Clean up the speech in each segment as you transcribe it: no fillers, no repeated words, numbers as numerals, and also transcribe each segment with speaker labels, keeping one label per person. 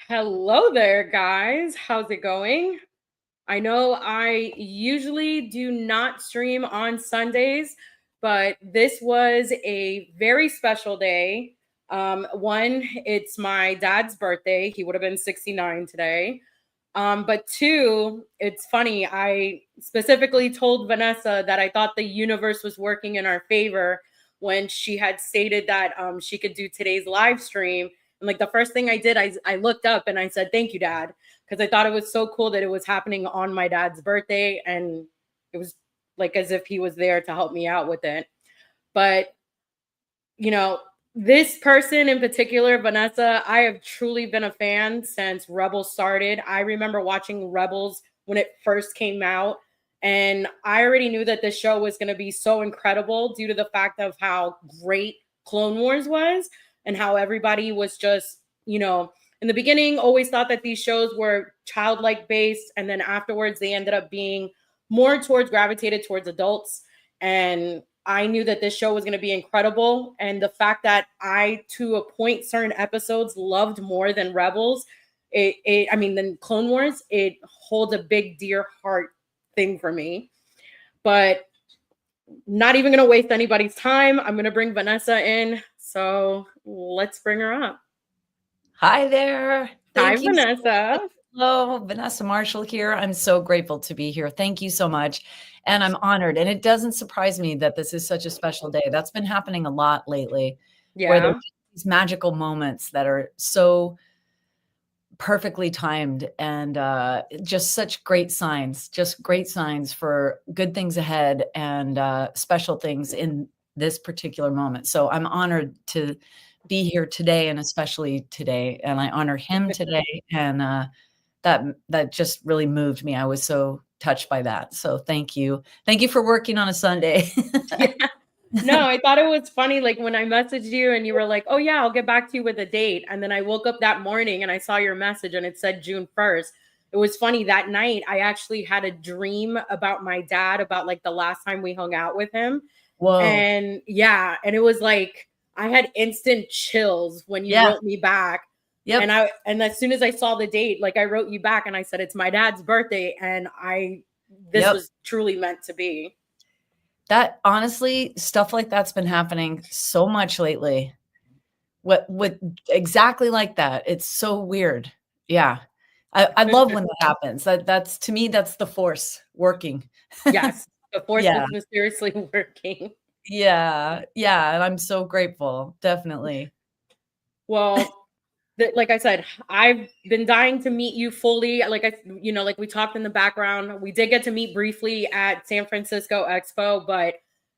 Speaker 1: Hello there, guys. How's it going? I know I usually do not stream on Sundays, but this was a very special day. One, it's my dad's birthday. He would have been 69 today. But two, it's funny. I specifically told Vanessa that I thought the universe was working in our favor when she had stated that she could do today's live stream. And like the first thing I did, I looked up and I said, "Thank you, Dad," because I thought it was so cool that it was happening on my dad's birthday. And it was like as if he was there to help me out with it. But, you know, this person in particular, Vanessa, I have truly been a fan since Rebels started. I remember watching Rebels when it first came out. And I already knew that this show was going to be so incredible due to the fact of how great Clone Wars was and how everybody was just, in the beginning, always thought that these shows were childlike based. And then afterwards, they ended up being more gravitated towards adults. And I knew that this show was going to be incredible. And the fact that I, to a point, certain episodes loved more than Rebels, than Clone Wars, it holds a big, dear heart thing for me. But not even going to waste anybody's time. I'm going to bring Vanessa in. So let's bring her up.
Speaker 2: Hi there.
Speaker 1: Hi, Vanessa.
Speaker 2: Hello, Vanessa Marshall here. I'm so grateful to be here. Thank you so much. And I'm honored. And it doesn't surprise me that this is such a special day. That's been happening a lot lately.
Speaker 1: Yeah.
Speaker 2: Where there's these magical moments that are so perfectly timed and just such great signs for good things ahead and special things in this particular moment. So I'm honored to be here today and especially today. And I honor him today. And that just really moved me. I was so touched by that. So thank you. Thank you for working on a Sunday.
Speaker 1: Yeah. No, I thought it was funny. Like when I messaged you and you were like, "Oh yeah, I'll get back to you with a date." And then I woke up that morning and I saw your message and it said June 1st. It was funny that night. I actually had a dream about my dad, about like the last time we hung out with him.
Speaker 2: Whoa.
Speaker 1: And yeah. And it was like, I had instant chills when you wrote me back.
Speaker 2: Yep.
Speaker 1: And as soon as I saw the date, like I wrote you back and I said, "It's my dad's birthday." And this was truly meant to be.
Speaker 2: That honestly, stuff like that's been happening so much lately. What exactly like that? It's so weird. Yeah. I love when that happens. That's to me, that's the force working.
Speaker 1: Yes. The force is mysteriously working.
Speaker 2: Yeah. Yeah. And I'm so grateful. Definitely.
Speaker 1: Well, like I said, I've been dying to meet you fully. Like we talked in the background, we did get to meet briefly at San Francisco Expo, but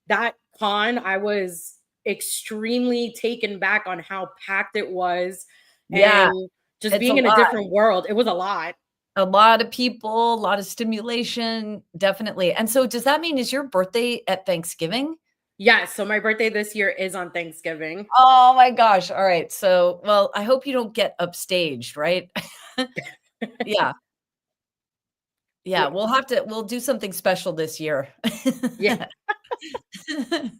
Speaker 1: that con, I was extremely taken back on how packed it was.
Speaker 2: Yeah.
Speaker 1: And just being in a different world. It was a lot.
Speaker 2: A lot of people, a lot of stimulation, definitely. And so does that mean is your birthday at Thanksgiving?
Speaker 1: Yes. So my birthday this year is on Thanksgiving.
Speaker 2: Oh my gosh. All right. So, well, I hope you don't get upstaged, right? Yeah. Yeah. We'll do something special this year.
Speaker 1: Yeah.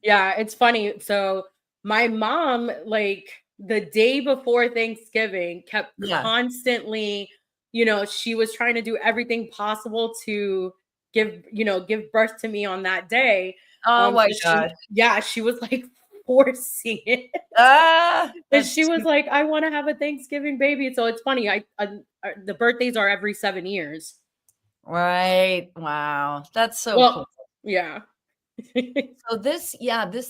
Speaker 1: Yeah. It's funny. So my mom, like the day before Thanksgiving, kept constantly, she was trying to do everything possible to give birth to me on that day.
Speaker 2: Oh my God.
Speaker 1: She was like forcing it. And she was like, "I want to have a Thanksgiving baby." So it's funny. The birthdays are every 7 years.
Speaker 2: Right. Wow. That's so cool.
Speaker 1: Yeah.
Speaker 2: So this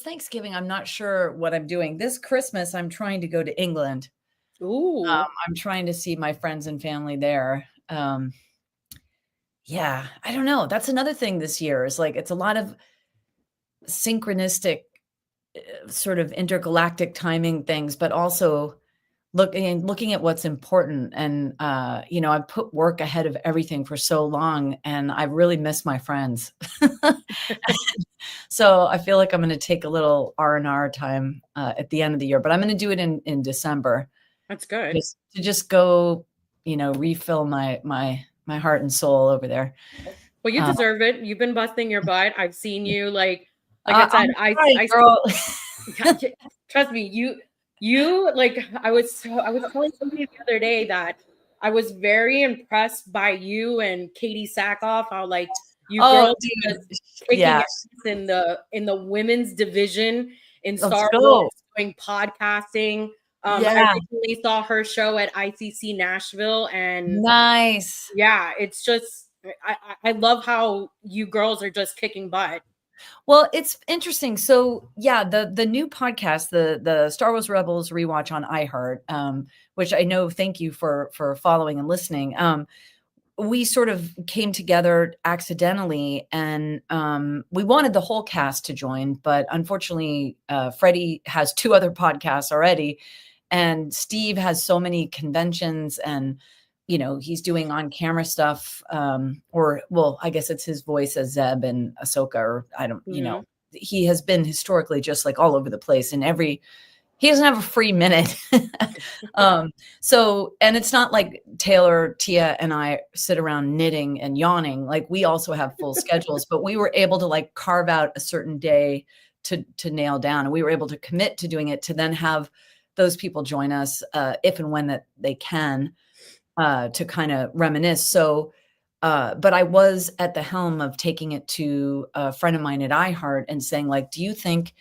Speaker 2: Thanksgiving, I'm not sure what I'm doing. This Christmas, I'm trying to go to England.
Speaker 1: Ooh.
Speaker 2: I'm trying to see my friends and family there. Yeah, I don't know. That's another thing this year is like, it's a lot of synchronistic sort of intergalactic timing things, but also looking at what's important. And, I've put work ahead of everything for so long and I really miss my friends. So I feel like I'm going to take a little R&R time at the end of the year, but I'm going to do it in December.
Speaker 1: That's good.
Speaker 2: Just go, refill my heart and soul over there.
Speaker 1: Well, you deserve it. You've been busting your butt. I've seen you like I said,
Speaker 2: girl.
Speaker 1: Trust me, you like I was telling somebody the other day that I was very impressed by you and Katie Sackhoff. How like you
Speaker 2: Oh,
Speaker 1: girls
Speaker 2: dude.
Speaker 1: just kicking
Speaker 2: Yeah.
Speaker 1: ass in the women's division in
Speaker 2: Let's
Speaker 1: Star Wars,
Speaker 2: go.
Speaker 1: doing podcasting. I
Speaker 2: Yeah.
Speaker 1: recently saw her show at ICC Nashville, and
Speaker 2: Nice.
Speaker 1: yeah, it's just I love how you girls are just kicking butt.
Speaker 2: Well, it's interesting. So yeah, the new podcast, the Star Wars Rebels rewatch on iHeart, which I know, thank you for following and listening. We sort of came together accidentally, and we wanted the whole cast to join, but unfortunately, Freddy has 2 other podcasts already, and Steve has so many conventions, and he's doing on camera stuff, or well, I guess it's his voice as Zeb and Ahsoka, or I don't,
Speaker 1: Mhm.
Speaker 2: he has been historically just like all over the place, and he doesn't have a free minute. So, and it's not like Taylor, Tia, and I sit around knitting and yawning. Like, we also have full schedules, but we were able to like carve out a certain day to nail down, and we were able to commit to doing it, to then have those people join us if and when that they can, to kind of reminisce. So, but I was at the helm of taking it to a friend of mine at iHeart and saying, like, do you think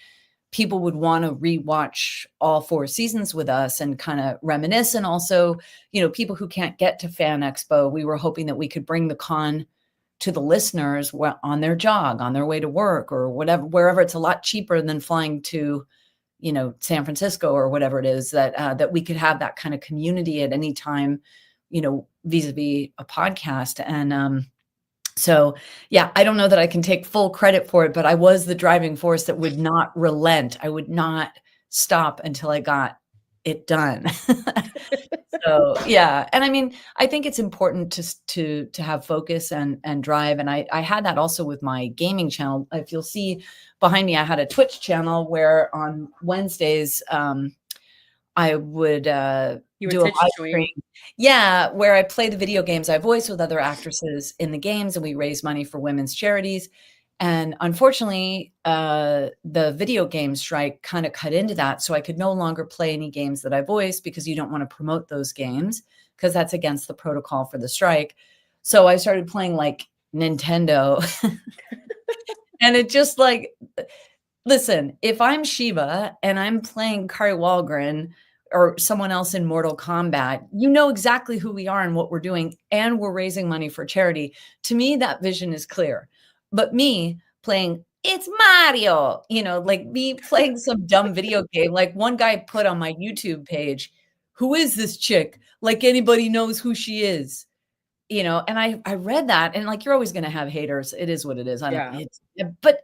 Speaker 2: people would want to rewatch all 4 seasons with us and kind of reminisce? And also, people who can't get to Fan Expo, we were hoping that we could bring the con to the listeners on their jog, on their way to work, or whatever, wherever it's a lot cheaper than flying to, San Francisco or whatever it is, that we could have that kind of community at any time, vis-a-vis a podcast. And so, yeah, I don't know that I can take full credit for it, but I was the driving force that would not relent. I would not stop until I got it done. So, yeah. And I mean, I think it's important to have focus and drive. And I had that also with my gaming channel. If you'll see behind me, I had a Twitch channel where on Wednesdays, I would
Speaker 1: You would
Speaker 2: do a
Speaker 1: Twitch
Speaker 2: live
Speaker 1: stream.
Speaker 2: stream. Yeah, where I play the video games. I voice with other actresses in the games, and we raise money for women's charities. And unfortunately, the video game strike kind of cut into that. So I could no longer play any games that I voiced, because you don't want to promote those games, because that's against the protocol for the strike. So I started playing like Nintendo. And it just like, listen, if I'm Shiva and I'm playing Kari Walgren or someone else in Mortal Kombat, you know exactly who we are and what we're doing, and we're raising money for charity. To me, that vision is clear. But me playing, it's Mario, like me playing some dumb video game. Like, one guy put on my YouTube page, who is this chick? Like, anybody knows who she is. And I read that, and like, you're always going to have haters. It is what it is.
Speaker 1: Yeah.
Speaker 2: But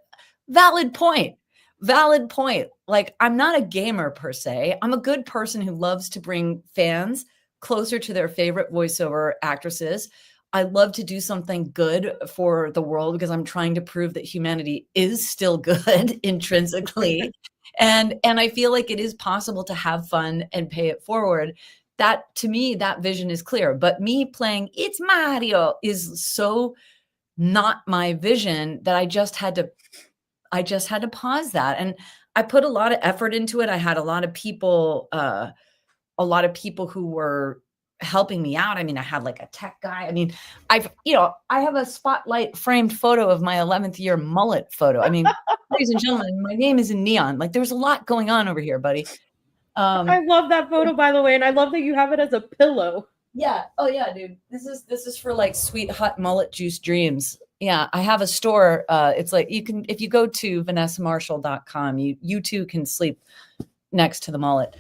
Speaker 2: valid point. Valid point. Like, I'm not a gamer per se. I'm a good person who loves to bring fans closer to their favorite voiceover actresses. I love to do something good for the world, because I'm trying to prove that humanity is still good intrinsically. And I feel like it is possible to have fun and pay it forward. That, to me, that vision is clear. But me playing it's Mario is so not my vision that I just had to pause that. And I put a lot of effort into it. I had a lot of people who were helping me out. I mean, I had like a tech guy. I mean, I have a spotlight framed photo of my 11th year mullet photo. I mean, ladies and gentlemen, my name is in neon. Like, there's a lot going on over here, buddy.
Speaker 1: I love that photo, by the way, and I love that you have it as a pillow.
Speaker 2: Yeah. Oh yeah, dude. This is for like sweet hot mullet juice dreams. Yeah, I have a store. It's like, you can, if you go to vanessamarshall.com, you too can sleep next to the mullet.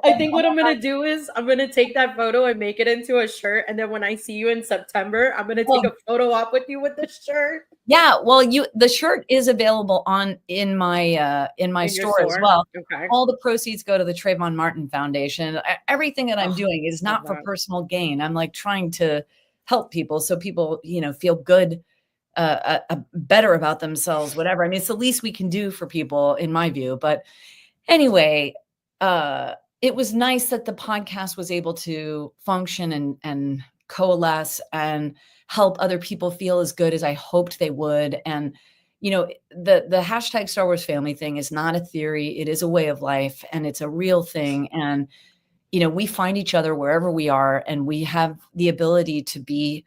Speaker 1: I think what I'm gonna do is I'm gonna take that photo and make it into a shirt, and then when I see you in September, I'm gonna take a photo op with you with the shirt.
Speaker 2: Yeah, well, the shirt is available in my store as well.
Speaker 1: Okay.
Speaker 2: All the proceeds go to the Trayvon Martin Foundation. Everything that I'm doing is not for
Speaker 1: that.
Speaker 2: personal gain. I'm like trying to help people, so people, feel good, better about themselves, whatever. I mean, it's the least we can do for people, in my view. But anyway, it was nice that the podcast was able to function and coalesce and help other people feel as good as I hoped they would. And, the hashtag Star Wars family thing is not a theory. It is a way of life, and it's a real thing. And, we find each other wherever we are, and we have the ability to be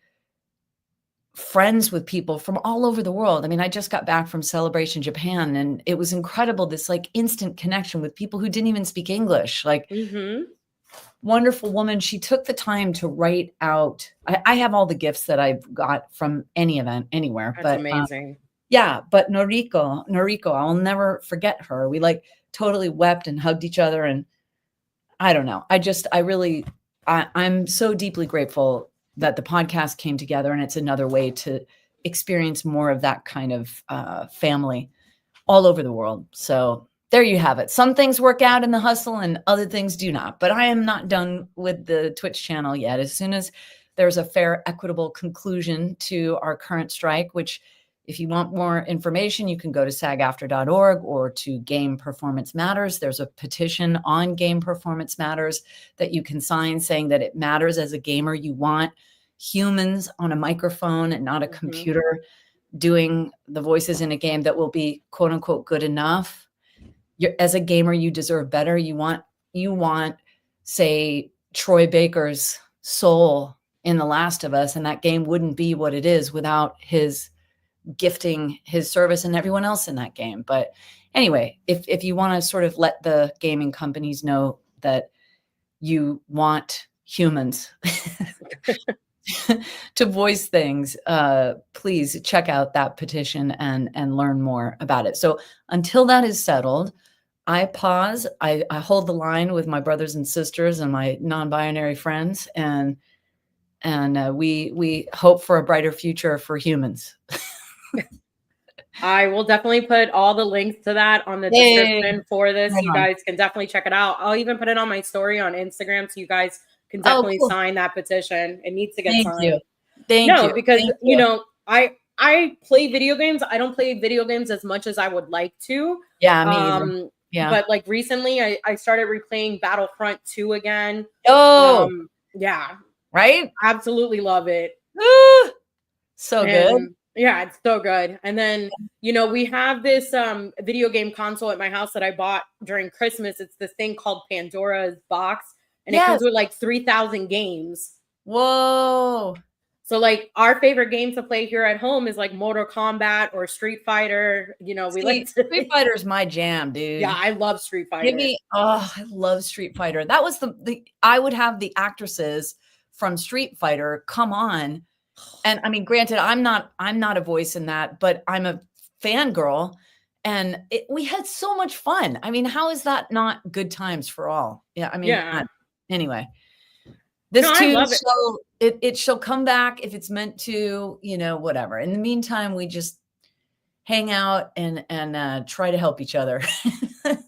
Speaker 2: friends with people from all over the world. I mean, I just got back from Celebration Japan, and it was incredible. This like instant connection with people who didn't even speak English, like wonderful woman. She took the time to write out. I have all the gifts that I've got from any event anywhere.
Speaker 1: That's amazing.
Speaker 2: Yeah, but Noriko, I'll never forget her. We like totally wept and hugged each other. And I don't know. I'm so deeply grateful that the podcast came together, and it's another way to experience more of that kind of family all over the world. So there you have it. Some things work out in the hustle and other things do not, but I am not done with the Twitch channel yet. As soon as there's a fair, equitable conclusion to our current strike, which if you want more information, you can go to sagafter.org or to Game Performance Matters. There's a petition on Game Performance Matters that you can sign saying that it matters as a gamer. You want humans on a microphone and not a computer doing the voices in a game that will be quote unquote good enough. As a gamer, you deserve better. You want, say, Troy Baker's soul in The Last of Us, and that game wouldn't be what it is without his gifting his service and everyone else in that game. But anyway, if you want to sort of let the gaming companies know that you want humans to voice things, please check out that petition and learn more about it. So until that is settled, I pause. I hold the line with my brothers and sisters and my non-binary friends, and we hope for a brighter future for humans.
Speaker 1: I will definitely put all the links to that on the description for this. You guys can definitely check it out. I'll even put it on my story on Instagram, so you guys can definitely sign that petition. It needs to get signed.
Speaker 2: Thank you.
Speaker 1: Because I play video games. I don't play video games as much as I would like to.
Speaker 2: Yeah, me either. Yeah.
Speaker 1: But like recently I started replaying Battlefront 2 again. Yeah.
Speaker 2: Right?
Speaker 1: Absolutely love it.
Speaker 2: So good.
Speaker 1: Yeah, it's so good. And then, we have this video game console at my house that I bought during Christmas. It's this thing called Pandora's Box, and it comes with like 3,000 games.
Speaker 2: Whoa.
Speaker 1: So like our favorite game to play here at home is like Mortal Kombat or Street Fighter.
Speaker 2: Street Fighter is my jam, dude.
Speaker 1: Yeah, I love Street Fighter.
Speaker 2: I love Street Fighter. That was I would have the actresses from Street Fighter come on. And I mean, granted, I'm not a voice in that, but I'm a fangirl, and we had so much fun. I mean, how is that not good times for all? Yeah. I mean, anyway, this show, it shall come back if it's meant to, whatever. In the meantime, we just hang out and try to help each other.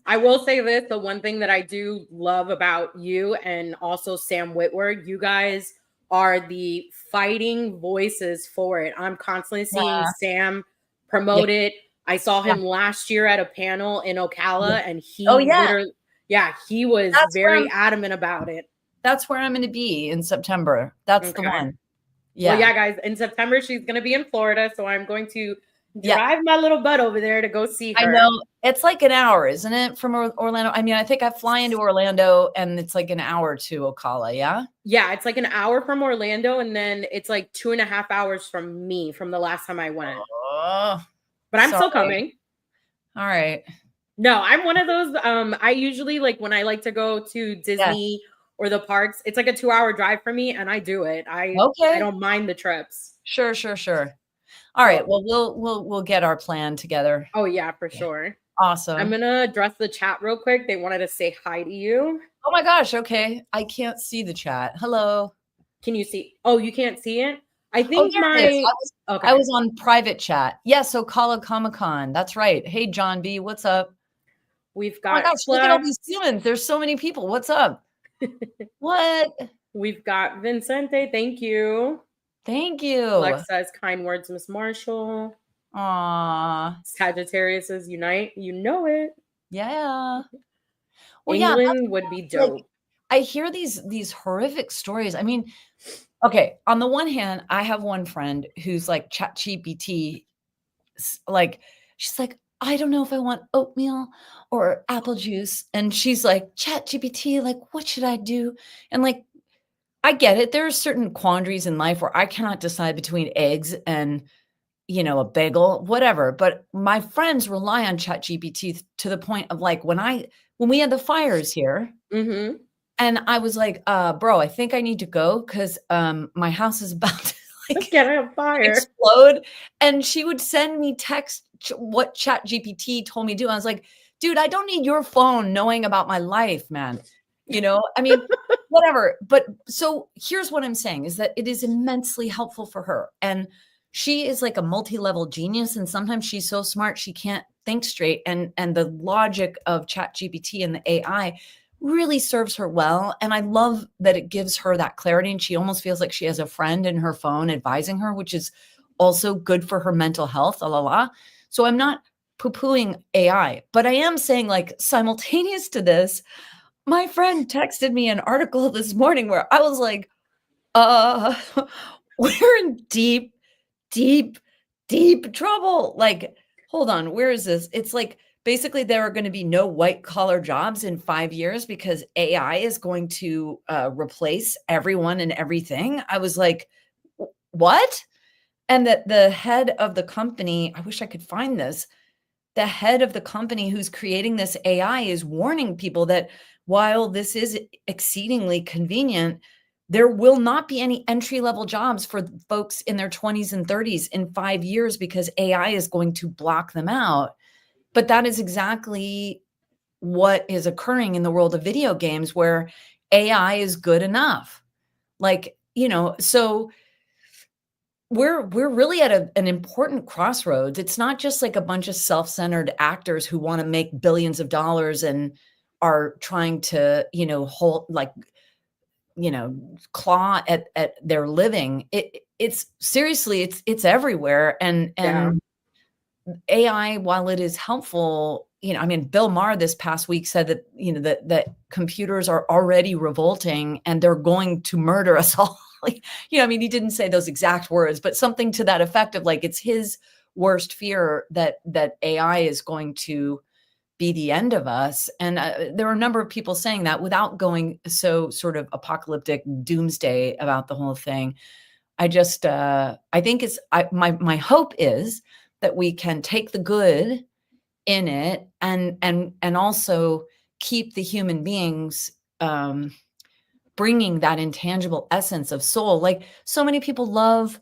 Speaker 1: I will say this, the one thing that I do love about you and also Sam Whitworth, you guys are the fighting voices for it. I'm constantly seeing Sam promote it. I saw him last year at a panel in Ocala, and he he was very adamant about it.
Speaker 2: That's where I'm going to be in September. That's the one.
Speaker 1: Yeah. Well, yeah, guys, in September, she's going to be in Florida. So I'm going to drive my little butt over there to go see her.
Speaker 2: I know. It's like an hour, isn't it, from Orlando? I mean, I think I fly into Orlando and it's like an hour to Ocala. Yeah.
Speaker 1: Yeah. It's like an hour from Orlando. And then it's like 2.5 hours from me from the last time I went. But I'm still coming.
Speaker 2: All right.
Speaker 1: No, I'm one of those. I usually like when I like to go to Disney or the parks, it's like a 2-hour drive for me, and I do it. I don't mind the trips.
Speaker 2: Sure. All right. Well, we'll get our plan together.
Speaker 1: Oh yeah, for sure.
Speaker 2: Awesome.
Speaker 1: I'm gonna address the chat real quick. They wanted to say hi to you.
Speaker 2: Oh my gosh. Okay. I can't see the chat. Hello.
Speaker 1: Can you see? Oh, you can't see it? I think
Speaker 2: I was on private chat. Yes, Ocala Comic-Con. That's right. Hey, John B. What's up?
Speaker 1: We've got
Speaker 2: look at all these humans. There's so many people. What's up? What?
Speaker 1: We've got Vincente. Thank you.
Speaker 2: Thank you.
Speaker 1: Lex says kind words, Miss Marshall.
Speaker 2: Aww.
Speaker 1: Sagittarius says unite. You know it.
Speaker 2: Yeah. Well,
Speaker 1: England would be dope.
Speaker 2: Like, I hear these horrific stories. I mean, okay, on the one hand, I have one friend who's like ChatGPT, like she's like, I don't know if I want oatmeal or apple juice. And she's like, ChatGPT, like, what should I do? And like, I get it. There are certain quandaries in life where I cannot decide between eggs and, a bagel, whatever. But my friends rely on ChatGPT to the point of like when we had the fires here,
Speaker 1: Mm-hmm.
Speaker 2: and I was like, bro, I think I need to go because my house is about to like
Speaker 1: Get on fire.
Speaker 2: explode. And she would send me text what ChatGPT told me to do. I was like, dude, I don't need your phone knowing about my life, man. I mean, whatever. But so here's what I'm saying is that it is immensely helpful for her. And she is like a multi-level genius. And sometimes she's so smart she can't think straight. And the logic of ChatGPT and the AI really serves her well. And I love that it gives her that clarity. And she almost feels like she has a friend in her phone advising her, which is also good for her mental health. La la la. So I'm not poo-pooing AI, but I am saying like simultaneous to this, my friend texted me an article this morning where I was like, uh, we're in deep, deep, deep trouble. Like, hold on, where is this? It's like basically there are going to be no white collar jobs in 5 years because AI is going to replace everyone and everything. I was like, what? And that the head of the company, I wish I could find this, the head of the company who's creating this AI is warning people that while this is exceedingly convenient, there will not be any entry level jobs for folks in their 20s and 30s in 5 years because AI is going to block them out. But that is exactly what is occurring in the world of video games where AI is good enough. Like, so we're really at an important crossroads. It's not just like a bunch of self-centered actors who want to make billions of dollars and are trying to, hold like, claw at their living. It's seriously, it's everywhere. And
Speaker 1: Yeah.
Speaker 2: AI, while it is helpful, I mean, Bill Maher this past week said that, that computers are already revolting and they're going to murder us all. Like, I mean, he didn't say those exact words, but something to that effect of like, it's his worst fear that AI is going to be the end of us. And there are a number of people saying that without going so sort of apocalyptic doomsday about the whole thing. I just, I think my hope is that we can take the good in it and also keep the human beings, bringing that intangible essence of soul. Like so many people love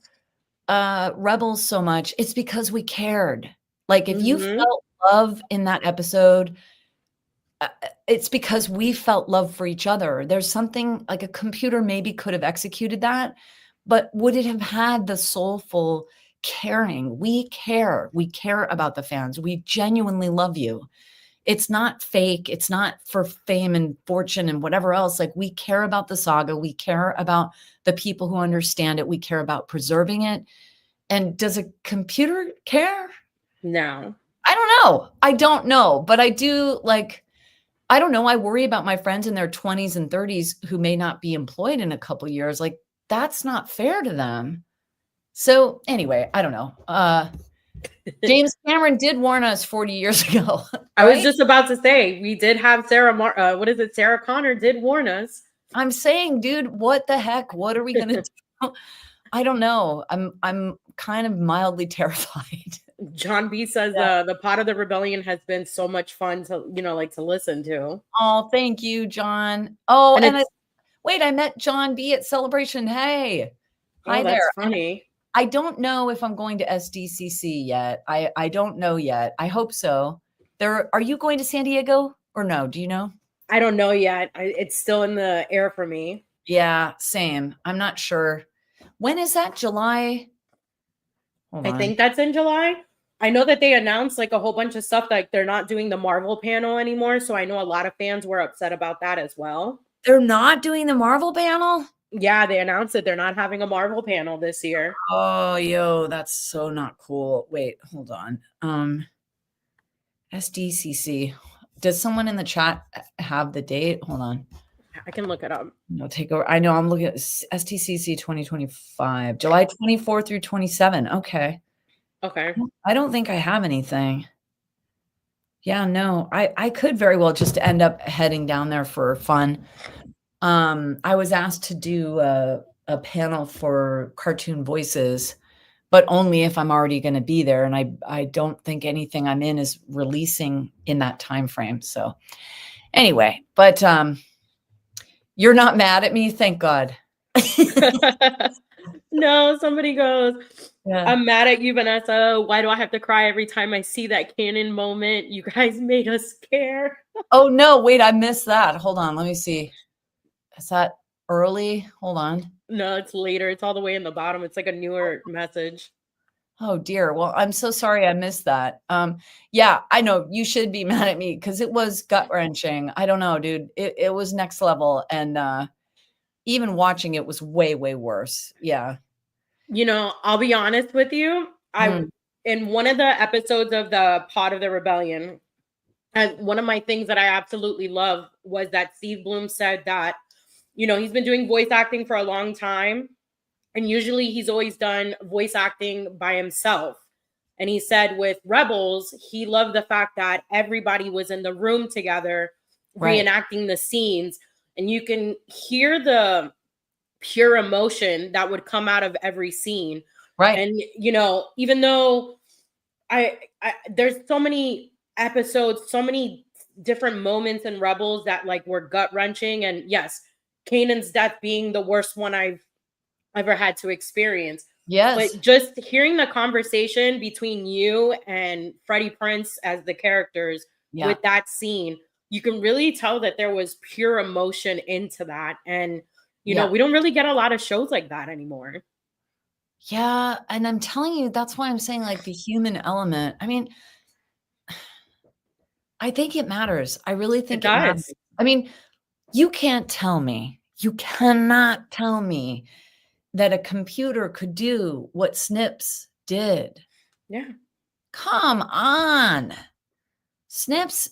Speaker 2: Rebels so much. It's because we cared. Like if you
Speaker 1: Mm-hmm.
Speaker 2: felt love in that episode, it's because we felt love for each other. There's something like a computer maybe could have executed that, but would it have had the soulful caring? We care. We care about the fans. We genuinely love you. It's not fake. It's not for fame and fortune and whatever else. Like we care about the saga. We care about the people who understand it. We care about preserving it. And does a computer care?
Speaker 1: No.
Speaker 2: I don't know. I don't know, but I do like, I don't know. I worry about my friends in their 20s and 30s who may not be employed in a couple years. Like that's not fair to them. So anyway, I don't know. James Cameron did warn us 40 years ago,
Speaker 1: I was
Speaker 2: right?
Speaker 1: just about to say we did have what is it? Sarah Connor did warn us.
Speaker 2: I'm saying, dude, what the heck? What are we gonna do? I don't know. I'm kind of mildly terrified.
Speaker 1: John B says
Speaker 2: Yeah.
Speaker 1: the pot of the rebellion has been so much fun to like to listen to.
Speaker 2: Oh, thank you, John. Oh,
Speaker 1: And
Speaker 2: and
Speaker 1: it's
Speaker 2: wait, I met John B at Celebration. Hey,
Speaker 1: oh,
Speaker 2: hi
Speaker 1: that's
Speaker 2: there. And
Speaker 1: funny.
Speaker 2: I don't know if I'm going to SDCC yet. I don't know yet. I hope so. Are you going to San Diego or no? Do you know?
Speaker 1: I don't know yet. It's still in the air for me.
Speaker 2: Yeah, same. I'm not sure. When is that? July? Hold
Speaker 1: I
Speaker 2: on.
Speaker 1: think that's in July. I know that they announced like a whole bunch of stuff like they're not doing the Marvel panel anymore, so I know a lot of fans were upset about that as well.
Speaker 2: They're not doing the Marvel panel?
Speaker 1: Yeah, they announced that they're not having a Marvel panel this year.
Speaker 2: Oh, yo, that's so not cool. Wait, hold on. SDCC. Does someone in the chat have the date? Hold on.
Speaker 1: I can look it up.
Speaker 2: No, take over. I know I'm looking at STCC 2025, July 24 through 27. Okay.
Speaker 1: Okay.
Speaker 2: I don't think I have anything. Yeah, no, I could very well just end up heading down there for fun. I was asked to do a panel for cartoon voices, but only if I'm already gonna be there, and I don't think anything I'm in is releasing in that time frame, so anyway, but, you're not mad at me? Thank God.
Speaker 1: No, somebody goes,
Speaker 2: Yeah.
Speaker 1: I'm mad at you, Vanessa. Why do I have to cry every time I see that canon moment? You guys made us care.
Speaker 2: Oh, no, wait, I missed that. Hold on, let me see. Is that early? Hold on.
Speaker 1: No, it's later. It's all the way in the bottom. It's like a newer message.
Speaker 2: Oh, dear. Well, I'm so sorry I missed that. Yeah, I know you should be mad at me because it was gut-wrenching. I don't know, dude. It was next level, and, even watching it was way, way worse. Yeah.
Speaker 1: You know, I'll be honest with you.
Speaker 2: Mm,
Speaker 1: In one of the episodes of the Pod of the Rebellion, and one of my things that I absolutely love was that Steve Bloom said that, you know, he's been doing voice acting for a long time. And usually he's always done voice acting by himself. And he said with Rebels, he loved the fact that everybody was in the room together
Speaker 2: right,
Speaker 1: reenacting the scenes. And you can hear the pure emotion that would come out of every scene.
Speaker 2: right.
Speaker 1: And, you know, even though I there's so many episodes, so many different moments in Rebels that like were gut wrenching. And yes, Kanan's death being the worst one I've ever had to experience.
Speaker 2: Yes.
Speaker 1: But just hearing the conversation between you and Freddie Prince as the characters
Speaker 2: Yeah.
Speaker 1: with that scene, you can really tell that there was pure emotion into that. And, you know,
Speaker 2: Yeah.
Speaker 1: we don't really get a lot of shows like that anymore.
Speaker 2: Yeah, and I'm telling you, that's why I'm saying, like, the human element. I mean, I think it matters. I really
Speaker 1: It
Speaker 2: think it matters.
Speaker 1: does.
Speaker 2: I mean, you cannot tell me that a computer could do what Snips did.
Speaker 1: Yeah.
Speaker 2: Come on. Snips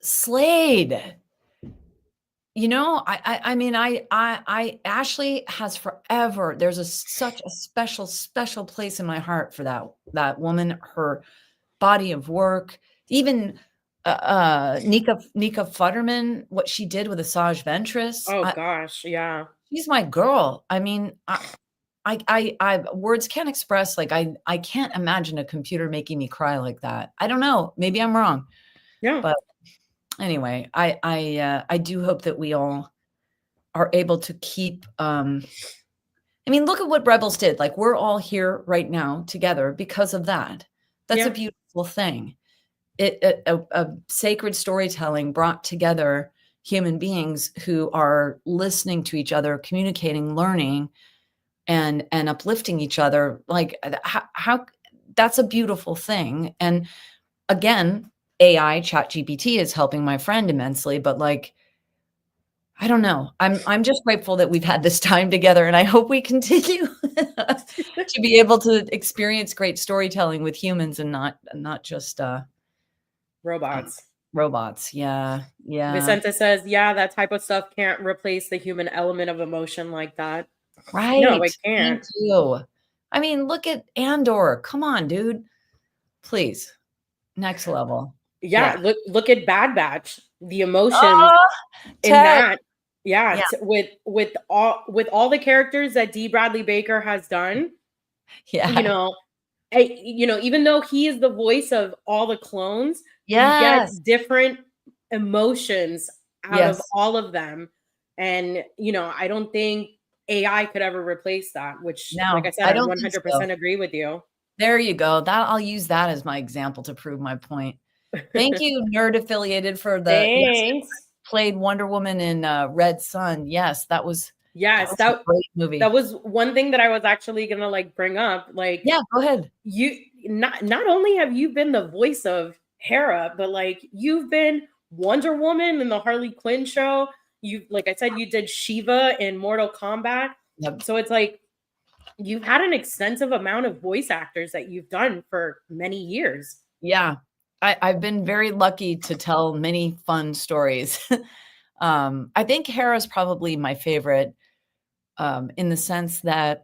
Speaker 2: slayed. You know, I mean, Ashley has forever there's such a special, special place in my heart for that woman, her body of work, even, Nika Futterman, what she did with Asajj Ventress,
Speaker 1: Oh gosh. Yeah.
Speaker 2: she's my girl. I mean, I words can't express, like, I can't imagine a computer making me cry like that. I don't know, maybe I'm wrong,
Speaker 1: Yeah.
Speaker 2: but anyway, I do hope that we all are able to keep, I mean, look at what Rebels did, like, we're all here right now together because of that. That's a
Speaker 1: Yeah.
Speaker 2: beautiful thing. A sacred storytelling brought together human beings who are listening to each other, communicating, learning, and uplifting each other, like, how that's a beautiful thing, and again, AI, ChatGPT is helping my friend immensely, but, like, I don't know. I'm just grateful that we've had this time together, and I hope we continue to be able to experience great storytelling with humans and not just, um,
Speaker 1: Robots.
Speaker 2: robots. Yeah, yeah.
Speaker 1: Vicente says, yeah, that type of stuff can't replace the human element of emotion like that. No,
Speaker 2: Right.
Speaker 1: it
Speaker 2: Thank
Speaker 1: can't.
Speaker 2: you. I mean, look at Andor. Come on, dude. Please. Next level.
Speaker 1: Yeah,
Speaker 2: Yeah.
Speaker 1: look at Bad Batch. The emotions
Speaker 2: Oh,
Speaker 1: in
Speaker 2: Ted.
Speaker 1: that. Yeah,
Speaker 2: Yeah,
Speaker 1: with all the characters that D. Bradley Baker has done, you
Speaker 2: yeah.
Speaker 1: know, you know, even though he is the voice of all the clones, you get
Speaker 2: Yes.
Speaker 1: different emotions out of
Speaker 2: Yes.
Speaker 1: all of them. And, you know, I don't think AI could ever replace that, which, like I
Speaker 2: No,
Speaker 1: said,
Speaker 2: I
Speaker 1: I
Speaker 2: don't think so.
Speaker 1: 100% agree with you.
Speaker 2: There you go. I'll use that as my example to prove my point. Thank you, Nerd Affiliated, for the yes,
Speaker 1: Thanks.
Speaker 2: played Wonder Woman in, Red Sun. Yes, that
Speaker 1: Yes,
Speaker 2: was a great movie.
Speaker 1: that was one thing that I was actually gonna like bring up. Like
Speaker 2: Yeah, go ahead.
Speaker 1: you not only have you been the voice of Hera, but like you've been Wonder Woman in the Harley Quinn show. You like I said, you did Shiva in Mortal Kombat.
Speaker 2: Yep.
Speaker 1: So it's like you've had an extensive amount of voice actors that you've done for many years.
Speaker 2: Yeah. I've been very lucky to tell many fun stories. I think Hera's probably my favorite, in the sense that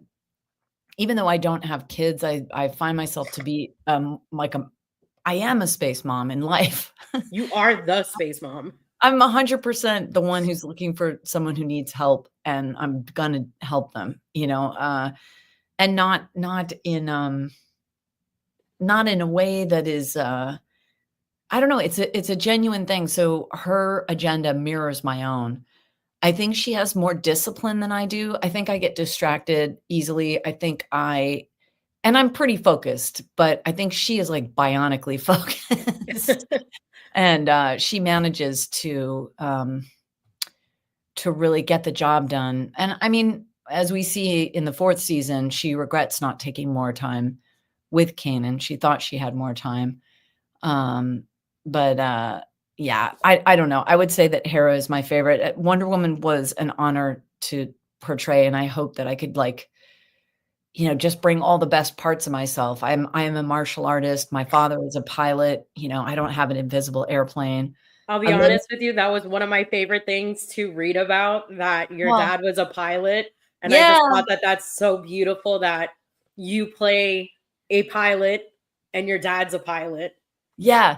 Speaker 2: even though I don't have kids, I find myself to be, like I am a space mom in life.
Speaker 1: You are the space mom.
Speaker 2: I'm 100% the one who's looking for someone who needs help, and I'm gonna help them, and not in a way that is, I don't know, it's a genuine thing. So her agenda mirrors my own. I think she has more discipline than I do. I think I get distracted easily. And I'm pretty focused, but I think she is like bionically focused. And she manages to really get the job done. And I mean, as we see in the 4th season, she regrets not taking more time with Kanan. She thought she had more time. Um, but yeah, I don't know. I would say that Hera is my favorite. Wonder Woman was an honor to portray, and I hope that I could just bring all the best parts of myself. I am a martial artist. My father was a pilot. I don't have an invisible airplane.
Speaker 1: I'll be
Speaker 2: I live
Speaker 1: honest with you, that was one of my favorite things to read about, that your
Speaker 2: well,
Speaker 1: dad was a pilot, and I
Speaker 2: yeah,
Speaker 1: just thought that that's so beautiful that you play a pilot and your dad's a pilot.
Speaker 2: yeah.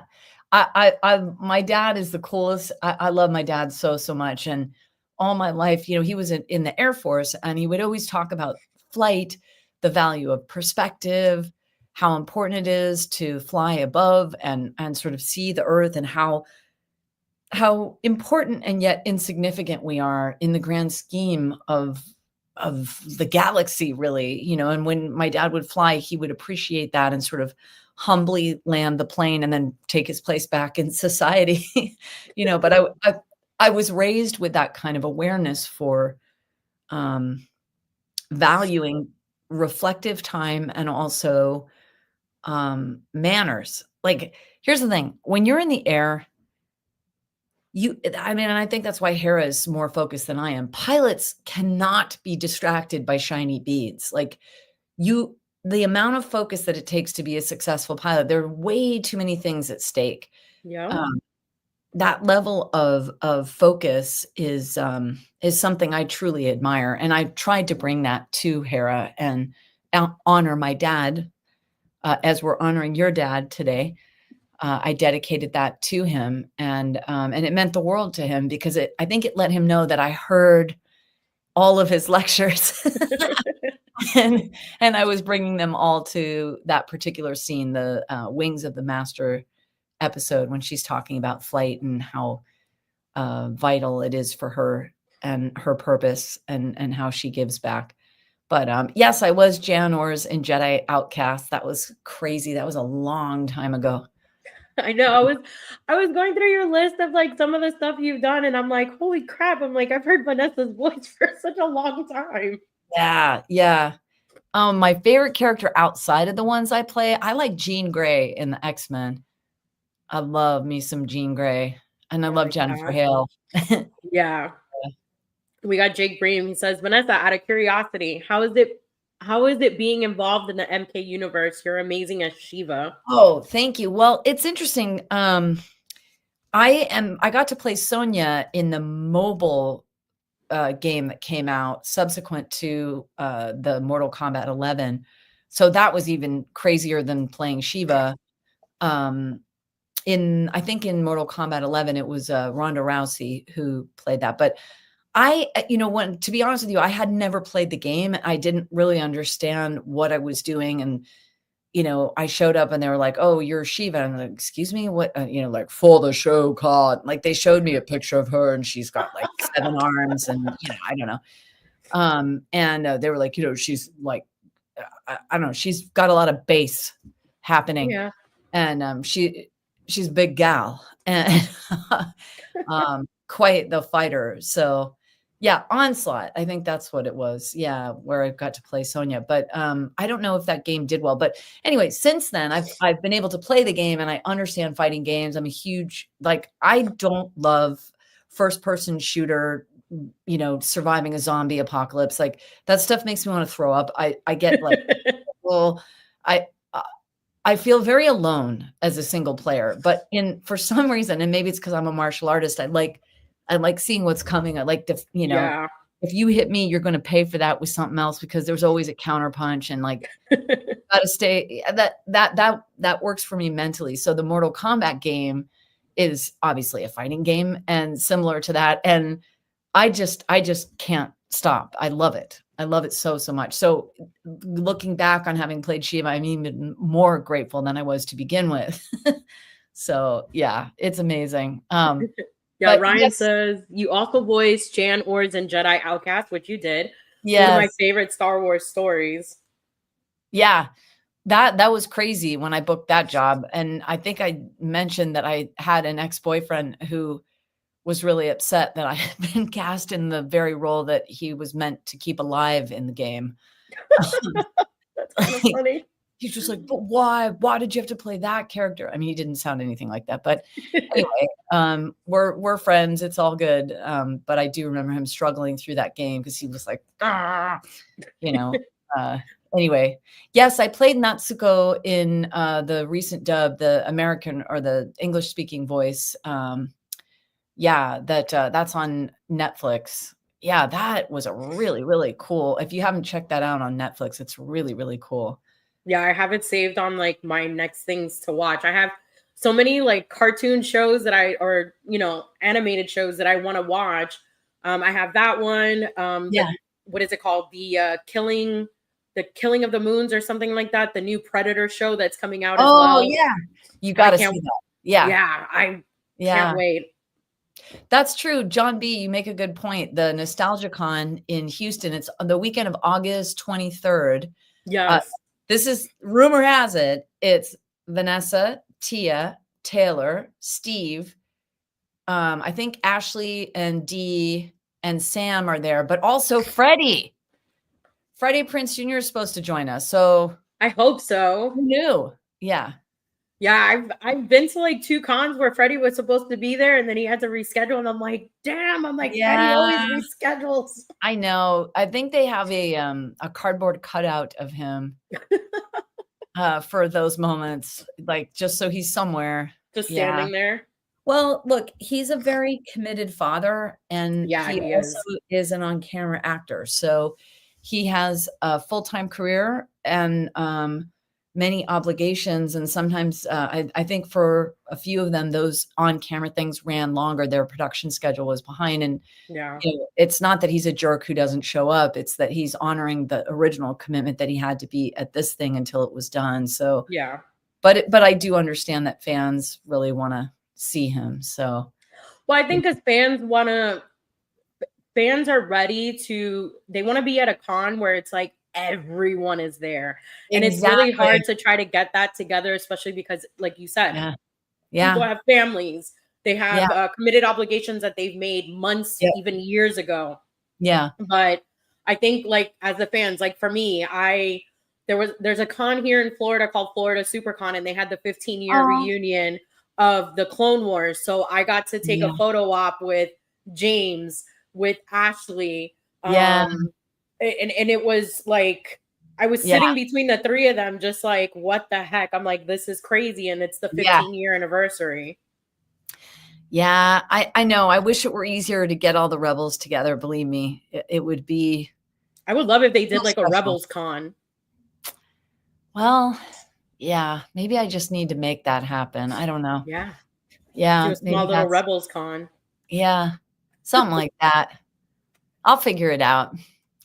Speaker 2: My dad is the coolest. I love my dad so, so much. And all my life, he was in the Air Force, and he would always talk about flight, the value of perspective, how important it is to fly above and sort of see the earth, and how important and yet insignificant we are in the grand scheme of the galaxy, really. And when my dad would fly, he would appreciate that and sort of humbly land the plane and then take his place back in society. But I was raised with that kind of awareness for valuing reflective time, and also manners. Like, here's the thing: when you're in the air, and I think that's why Hera is more focused than I am. Pilots cannot be distracted by shiny beads. Like, the amount of focus that it takes to be a successful pilot, there are way too many things at stake.
Speaker 1: Yeah.
Speaker 2: That level of focus is something I truly admire, and I tried to bring that to Hera and honor my dad, as we're honoring your dad today. I dedicated that to him, and it meant the world to him, because I think it let him know that I heard all of his lectures, and I was bringing them all to that particular scene, the Wings of the Master episode, when she's talking about flight and how vital it is for her and her purpose, and how she gives back. But yes, I was Jan Ors in Jedi Outcast. That was crazy. That was a long time ago.
Speaker 1: I know. I was going through your list of like some of the stuff you've done, and I'm like, holy crap! I'm like, I've heard Vanessa's voice for such a long time.
Speaker 2: Yeah, yeah. My favorite character outside of the ones I play, I like Jean Grey in the X-Men. I love me some Jean Grey, and I
Speaker 1: I
Speaker 2: love
Speaker 1: like
Speaker 2: Jennifer
Speaker 1: that.
Speaker 2: Hale.
Speaker 1: Yeah. We got Jake Bream. He says, Vanessa, out of curiosity, how is it being involved in the MK universe? You're amazing as Shiva.
Speaker 2: Oh, thank you. Well, it's interesting. I got to play Sonya in the mobile game that came out subsequent to the Mortal Kombat 11. So that was even crazier than playing Shiva. I think in Mortal Kombat 11, it was Ronda Rousey who played that. But to be honest with you, I had never played the game. I didn't really understand what I was doing. And, I showed up and they were like, "Oh, you're Shiva." And I'm like, "Excuse me, what?" Like, "For the show card." Like, they showed me a picture of her and she's got like 7 arms, and, I don't know. And they were like, she's like, I don't know, she's got a lot of bass happening.
Speaker 1: Yeah.
Speaker 2: And she's a big gal, and quite the fighter. So yeah, Onslaught, I think that's what it was. Yeah, where I got to play Sonya. But I don't know if that game did well. But anyway, since then I've been able to play the game, and I understand fighting games. I'm a huge, like, I don't love first person shooter, surviving a zombie apocalypse. Like, that stuff makes me want to throw up. I get like, well, I feel very alone as a single player, but for some reason, and maybe it's because I'm a martial artist, I like seeing what's coming. I like to,
Speaker 1: Yeah.
Speaker 2: if you hit me, you're going to pay for that with something else, because there's always a counterpunch, and like, gotta stay. That works for me mentally. So the Mortal Kombat game is obviously a fighting game and similar to that. And I just can't stop. I love it. I love it so, so much. So looking back on having played Shiva, I'm even more grateful than I was to begin with. So yeah, it's amazing.
Speaker 1: Yeah,
Speaker 2: But
Speaker 1: Ryan
Speaker 2: yes,
Speaker 1: says you also voiced Jan Ords and Jedi Outcast, which you did. One of my
Speaker 2: yes,
Speaker 1: favorite Star Wars stories.
Speaker 2: yeah. That was crazy when I booked that job. And I think I mentioned that I had an ex-boyfriend who was really upset that I had been cast in the very role that he was meant to keep alive in the game.
Speaker 1: That's kind of
Speaker 2: Like,
Speaker 1: funny.
Speaker 2: he's just like, "But why? Why did you have to play that character?" I mean, he didn't sound anything like that, but anyway, we're friends, it's all good, but I do remember him struggling through that game because he was like, "Ah," you know, uh, anyway, yes, I played Natsuko in, the recent dub, the American or the English-speaking voice, yeah, that's on Netflix. Yeah, that was a really, really cool if you haven't checked that out on Netflix, it's really, really cool.
Speaker 1: Yeah, I have it saved on like my next things to watch. I have so many like cartoon shows that or animated shows that I want to watch. I have that one.
Speaker 2: Yeah.
Speaker 1: What is it called? The Killing of the Moons or something like that. The new Predator show that's coming out as
Speaker 2: Oh,
Speaker 1: well.
Speaker 2: yeah. You
Speaker 1: I
Speaker 2: gotta see
Speaker 1: can't.
Speaker 2: that. Yeah,
Speaker 1: Yeah, I can't
Speaker 2: yeah.
Speaker 1: wait.
Speaker 2: That's true, John B., you make a good point. The NostalgiaCon in Houston, it's on the weekend of August 23rd. Uh,
Speaker 1: Yes.
Speaker 2: this is rumor has it, it's Vanessa, Tia, Taylor, Steve, I think Ashley and Dee and Sam are there, but also Freddie. Freddie Prince Jr. is supposed to join us, so
Speaker 1: I hope so.
Speaker 2: who knew? Yeah.
Speaker 1: Yeah, I've been to like two cons where Freddie was supposed to be there and then he had to reschedule. And I'm like, damn, I'm like, Freddie always
Speaker 2: Yeah,
Speaker 1: reschedules.
Speaker 2: I know. I think they have a cardboard cutout of him, for those moments, like, just so he's somewhere.
Speaker 1: Just
Speaker 2: Yeah.
Speaker 1: standing there.
Speaker 2: Well, look, he's a very committed father, and
Speaker 1: Yeah,
Speaker 2: he
Speaker 1: he
Speaker 2: also
Speaker 1: is.
Speaker 2: is an on-camera actor, so he has a full-time career and, many obligations, and sometimes, I think for a few of them, those on-camera things ran longer, their production schedule was behind, and,
Speaker 1: Yeah.
Speaker 2: you know, it's not that he's a jerk who doesn't show up, it's that he's honoring the original commitment that he had to be at this thing until it was done, so
Speaker 1: Yeah.
Speaker 2: but I do understand that fans really wanna see him, so
Speaker 1: Well, I think because fans are ready to they want to be at a con where it's like everyone is there. And it's really
Speaker 2: exactly.
Speaker 1: hard to try to get that together, especially because, like you said,
Speaker 2: Yeah.
Speaker 1: people
Speaker 2: Yeah.
Speaker 1: have families, they
Speaker 2: Yeah.
Speaker 1: have committed obligations that they've made months,
Speaker 2: Yep.
Speaker 1: even years ago.
Speaker 2: Yeah.
Speaker 1: But I think like as the fans, like for me, there's a con here in Florida called Florida SuperCon, and they had the 15-year
Speaker 2: Oh,
Speaker 1: reunion of the Clone Wars. So I got to take a
Speaker 2: yeah.
Speaker 1: photo op with James, with Ashley.
Speaker 2: Yeah.
Speaker 1: And it was like I was
Speaker 2: Yeah.
Speaker 1: sitting between the three of them, just like, what the heck? I'm like, this is crazy. And it's the
Speaker 2: Yeah.
Speaker 1: 15-year anniversary.
Speaker 2: Yeah. I know. I wish it were easier to get all the rebels together. Believe me, it would be
Speaker 1: I would love if they
Speaker 2: real
Speaker 1: did like a
Speaker 2: special.
Speaker 1: Rebels con.
Speaker 2: Well, yeah, maybe I just need to make that happen. I don't know.
Speaker 1: Yeah. Do
Speaker 2: Yeah,
Speaker 1: a small
Speaker 2: maybe
Speaker 1: little
Speaker 2: that's
Speaker 1: Rebels con.
Speaker 2: yeah, something like that. I'll figure it out.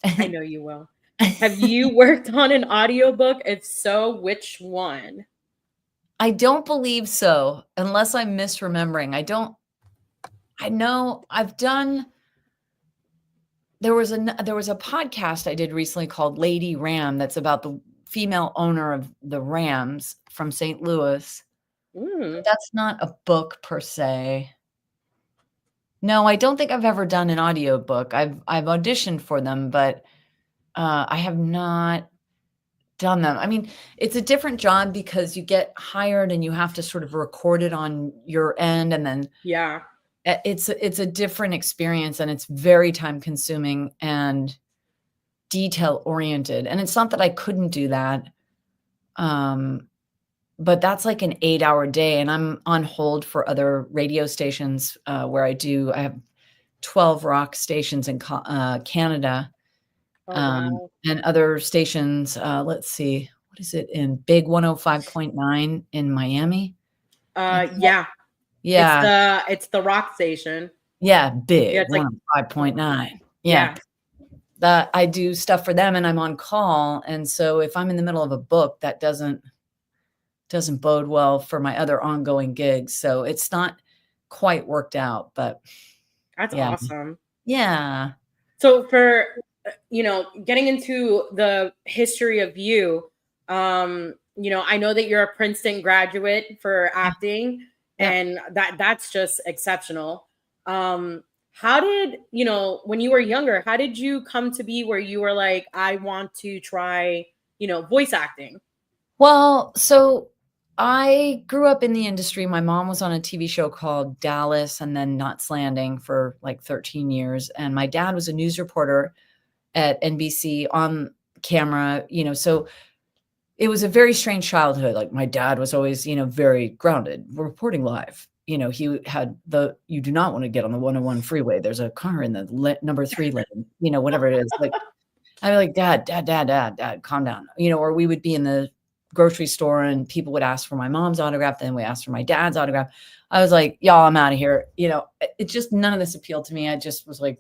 Speaker 1: I know you will. Have you worked on an audiobook? If so, which one?
Speaker 2: I don't believe so, unless I'm misremembering. I know I've done there was a podcast I did recently called Lady Ram that's about the female owner of the Rams from St. Louis.
Speaker 1: Mm,
Speaker 2: That's not a book per se. No, I don't think I've ever done an audiobook. I've auditioned for them, but, I have not done them. I mean, it's a different job because you get hired and you have to sort of record it on your end, and then
Speaker 1: yeah.
Speaker 2: it's a different experience, and it's very time consuming and detail oriented, and it's not that I couldn't do that, um, but that's like an 8-hour day, and I'm on hold for other radio stations, where I have 12 rock stations in Canada,
Speaker 1: Oh wow.
Speaker 2: and other stations, let's see. what is it, in Big 105.9 in Miami?
Speaker 1: Yeah.
Speaker 2: Yeah.
Speaker 1: It's the rock station.
Speaker 2: Yeah,
Speaker 1: Yeah,
Speaker 2: Big
Speaker 1: it's like
Speaker 2: 105.9. Yeah.
Speaker 1: yeah.
Speaker 2: I do stuff for them and I'm on call. And so if I'm in the middle of a book, that doesn't bode well for my other ongoing gigs. So it's not quite worked out, but
Speaker 1: That's
Speaker 2: yeah.
Speaker 1: awesome.
Speaker 2: Yeah.
Speaker 1: So for getting into the history of you, I know that you're a Princeton graduate for acting,
Speaker 2: Yeah.
Speaker 1: and that's just exceptional. How did, when you were younger, how did you come to be where you were like, I want to try, voice acting?
Speaker 2: Well, so I grew up in the industry. My mom was on a TV show called Dallas and then Knots Landing for like 13 years. And my dad was a news reporter at NBC on camera, so it was a very strange childhood. Like my dad was always, very grounded, reporting live. He had you do not want to get on the 101 freeway. There's a car in the number 3 lane, whatever it is. Like, I'm like, dad, calm down. Or we would be in the grocery store and people would ask for my mom's autograph. Then we asked for my dad's autograph. I was like, y'all, I'm out of here. It just, none of this appealed to me. I just was like,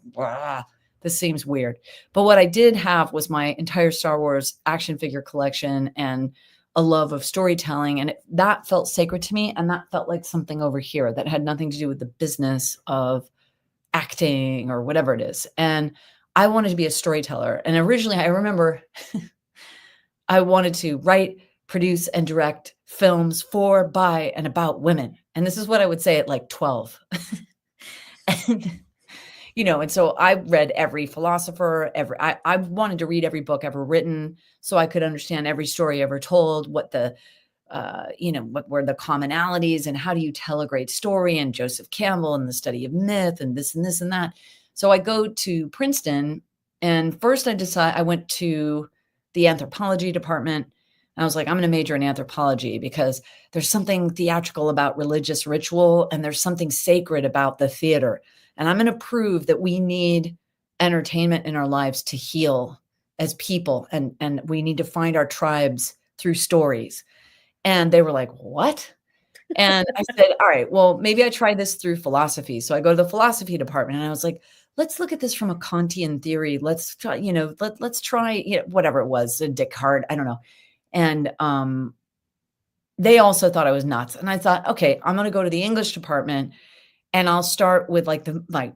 Speaker 2: this seems weird. But what I did have was my entire Star Wars action figure collection and a love of storytelling. And that felt sacred to me. And that felt like something over here that had nothing to do with the business of acting or whatever it is. And I wanted to be a storyteller. And originally I remember I wanted to write, produce, and direct films for, by, and about women. And this is what I would say at like 12. And so I read every philosopher, I wanted to read every book ever written so I could understand every story ever told, what what were the commonalities and how do you tell a great story, and Joseph Campbell and the study of myth and this and this and that. So I go to Princeton, and first I went to the anthropology department. I was like, I'm going to major in anthropology because there's something theatrical about religious ritual and there's something sacred about the theater. And I'm going to prove that we need entertainment in our lives to heal as people. And we need to find our tribes through stories. And they were like, what? And I said, all right, well, maybe I try this through philosophy. So I go to the philosophy department and I was like, let's look at this from a Kantian theory. Let's try, let's try, whatever it was, Descartes, I don't know. And they also thought I was nuts. And I thought, okay, I'm going to go to the English department and I'll start with like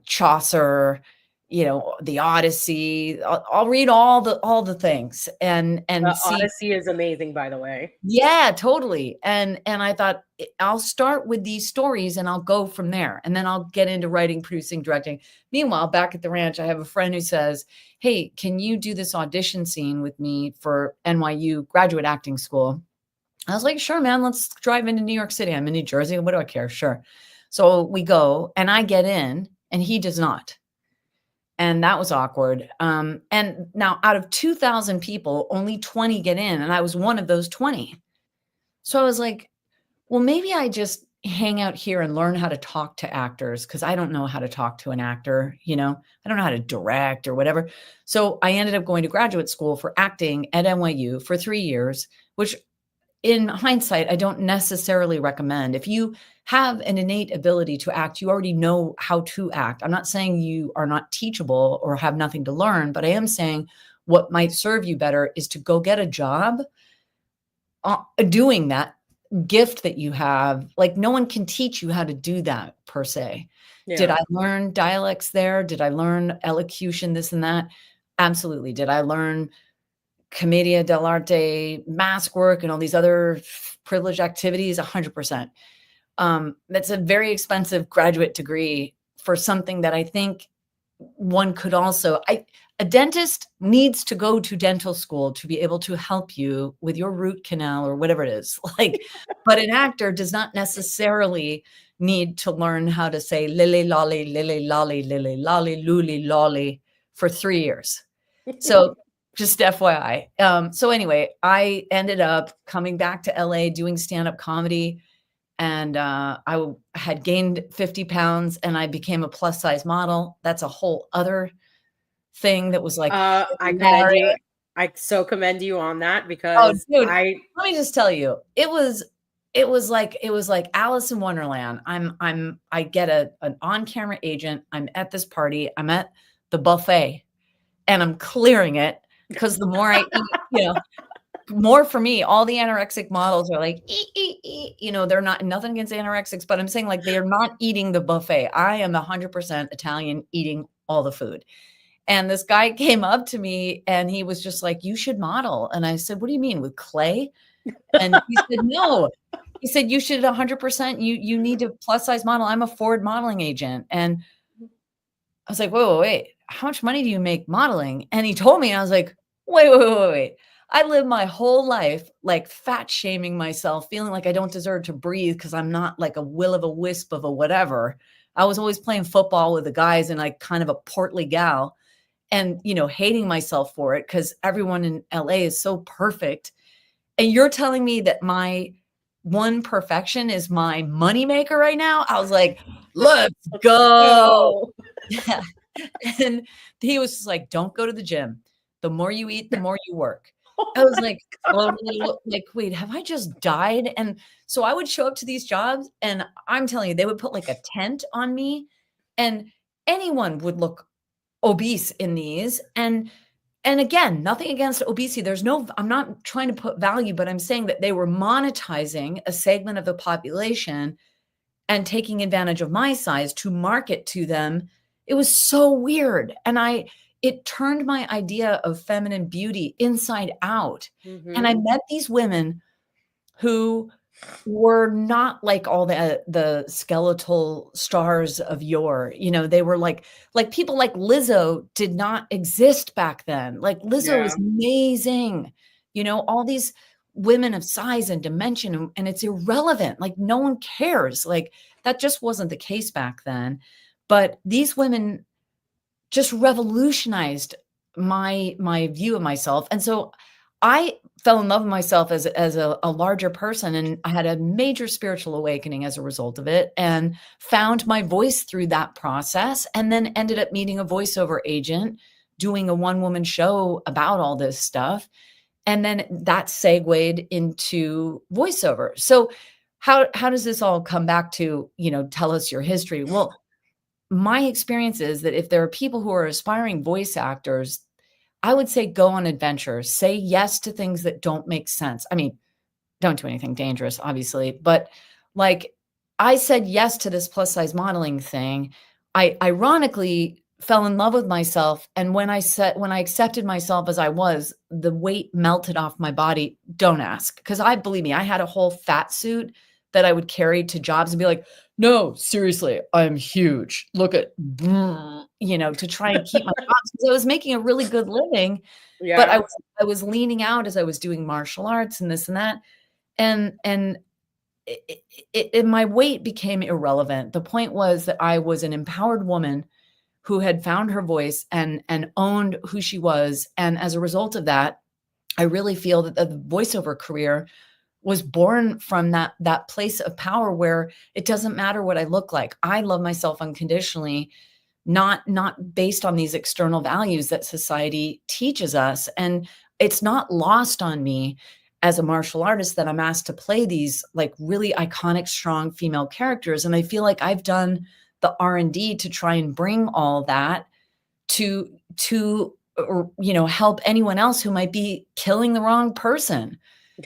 Speaker 2: Chaucer, the Odyssey. I'll read all the things and
Speaker 1: The
Speaker 2: see.
Speaker 1: Odyssey is amazing, by the way.
Speaker 2: Yeah, totally. And I thought I'll start with these stories and I'll go from there. And then I'll get into writing, producing, directing. Meanwhile, back at the ranch, I have a friend who says, hey, can you do this audition scene with me for NYU graduate acting school? I was like, sure, man, let's drive into New York City. I'm in New Jersey. What do I care? Sure. So we go and I get in and he does not. And that was awkward. And now out of 2,000 people, only 20 get in. And I was one of those 20. So I was like, well, maybe I just hang out here and learn how to talk to actors because I don't know how to talk to an actor. I don't know how to direct or whatever. So I ended up going to graduate school for acting at NYU for 3 years, which in hindsight, I don't necessarily recommend. If you have an innate ability to act, you already know how to act. I'm not saying you are not teachable or have nothing to learn, but I am saying what might serve you better is to go get a job doing that gift that you have. Like no one can teach you how to do that per se. Yeah. Did I learn dialects there? Did I learn elocution, this and that? Absolutely. Did I learn commedia dell'arte, mask work, and all these other privileged activities? 100%. That's a very expensive graduate degree for something that I think one could also, a dentist needs to go to dental school to be able to help you with your root canal or whatever it is. But an actor does not necessarily need to learn how to say lily lolly, luli lolly for 3 years. So just FYI. So anyway, I ended up coming back to LA doing stand-up comedy. And I had gained 50 pounds and I became a plus size model. That's a whole other thing that was like,
Speaker 1: I I so commend you on that
Speaker 2: Oh,
Speaker 1: because
Speaker 2: dude, let me just tell you, it was like Alice in Wonderland. I get an on-camera agent. I'm at this party. I'm at the buffet and I'm clearing it because the more I eat, more for me, all the anorexic models are like, eat, eat, eat. They're not, nothing against anorexics, but I'm saying like they are not eating the buffet. I am 100% Italian, eating all the food. And this guy came up to me and he was just like, you should model. And I said, what do you mean, with clay? And he said, no. He said, you should 100%, you need to plus size model. I'm a Ford modeling agent. And I was like, wait, how much money do you make modeling? And he told me, and I was like, wait. I lived my whole life like fat shaming myself, feeling like I don't deserve to breathe because I'm not like a will of a wisp of a whatever. I was always playing football with the guys and like kind of a portly gal and, hating myself for it because everyone in LA is so perfect. And you're telling me that my one perfection is my moneymaker right now? I was like, let's go. Yeah. And he was just like, don't go to the gym. The more you eat, the more you work. I was like, wait, have I just died? And so I would show up to these jobs and I'm telling you, they would put like a tent on me and anyone would look obese in these. And again, nothing against obesity. I'm not trying to put value, but I'm saying that they were monetizing a segment of the population and taking advantage of my size to market to them. It was so weird. And it turned my idea of feminine beauty inside out. And I met these women who were not like all the skeletal stars of yore. They were like people like Lizzo did not exist back then. Like Lizzo is amazing. All these women of size and dimension, and it's irrelevant. Like no one cares. Like that just wasn't the case back then. But these women just revolutionized my view of myself. And so I fell in love with myself as a larger person, and I had a major spiritual awakening as a result of it, and found my voice through that process, and then ended up meeting a voiceover agent doing a one-woman show about all this stuff. And then that segued into voiceover. So how does this all come back to, tell us your history? Well, my experience is that if there are people who are aspiring voice actors, I would say go on adventures, say yes to things that don't make sense. I mean, don't do anything dangerous, obviously, but like I said yes to this plus size modeling thing. I ironically fell in love with myself. And when I accepted myself as I was, the weight melted off my body. Don't ask. Because believe me, I had a whole fat suit that I would carry to jobs and be like, no, seriously, I'm huge. Look at, to try and keep my jobs because I was making a really good living.
Speaker 1: Yeah.
Speaker 2: But I was leaning out as I was doing martial arts and this and that. And my weight became irrelevant. The point was that I was an empowered woman who had found her voice and owned who she was. And as a result of that, I really feel that the voiceover career was born from that place of power where it doesn't matter what I look like. I love myself unconditionally, not based on these external values that society teaches us. And it's not lost on me as a martial artist that I'm asked to play these like really iconic, strong female characters. And I feel like I've done the R&D to try and bring all that to help anyone else who might be killing the wrong person.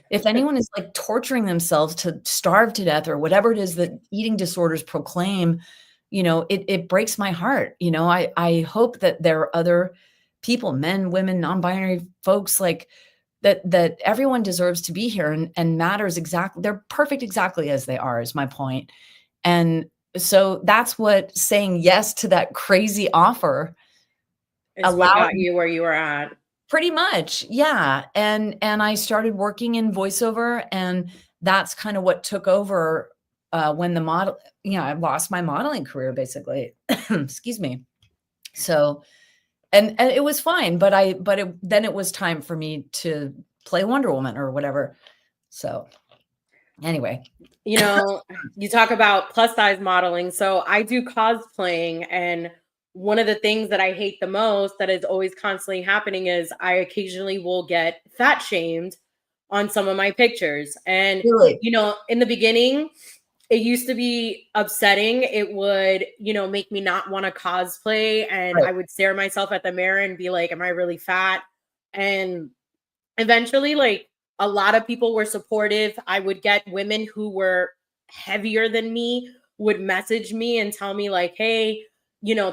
Speaker 2: If anyone is like torturing themselves to starve to death or whatever it is that eating disorders proclaim, it breaks my heart. I hope that there are other people, men, women, non-binary folks like that everyone deserves to be here and matters exactly. They're perfect exactly as they are, is my point. And so that's what saying yes to that crazy offer
Speaker 1: It's what got you where you were at.
Speaker 2: Pretty much. Yeah. And I started working in voiceover, and that's kind of what took over when the model, I lost my modeling career basically. Excuse me. So, and it was fine, but then it was time for me to play Wonder Woman or whatever. So anyway,
Speaker 1: you talk about plus size modeling. So I do cosplaying, and one of the things that I hate the most that is always constantly happening is I occasionally will get fat shamed on some of my pictures. And,
Speaker 2: Really?
Speaker 1: in the beginning, it used to be upsetting. It would, make me not want to cosplay. And
Speaker 2: Right.
Speaker 1: I would stare myself at the mirror and be like, am I really fat? And eventually, like, a lot of people were supportive. I would get women who were heavier than me would message me and tell me like, hey,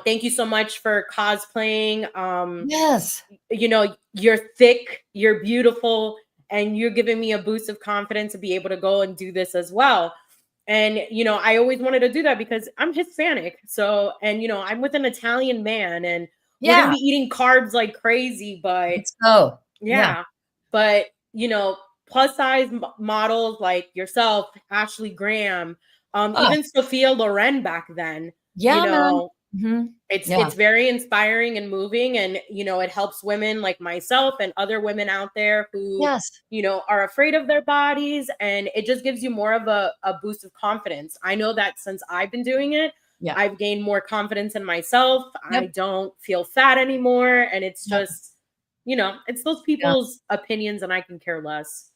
Speaker 1: thank you so much for cosplaying.
Speaker 2: Yes.
Speaker 1: You're thick, you're beautiful, and you're giving me a boost of confidence to be able to go and do this as well. And I always wanted to do that because I'm Hispanic. So, and I'm with an Italian man, and we're going to
Speaker 2: Yeah.
Speaker 1: be eating carbs like crazy, but
Speaker 2: Let's go. Yeah.
Speaker 1: yeah. But, plus size models like yourself, Ashley Graham,
Speaker 2: Oh,
Speaker 1: even Sophia Loren back then, you
Speaker 2: yeah, man.
Speaker 1: know,
Speaker 2: Mhm.
Speaker 1: it's
Speaker 2: Yeah.
Speaker 1: it's very inspiring and moving, and it helps women like myself and other women out there who
Speaker 2: Yes.
Speaker 1: are afraid of their bodies, and it just gives you more of a boost of confidence. I know that since I've been doing it,
Speaker 2: Yeah.
Speaker 1: I've gained more confidence in myself. I
Speaker 2: Yep.
Speaker 1: don't feel fat anymore, and it's
Speaker 2: Yep.
Speaker 1: just it's those
Speaker 2: Yeah.
Speaker 1: people's opinions, and I can care less.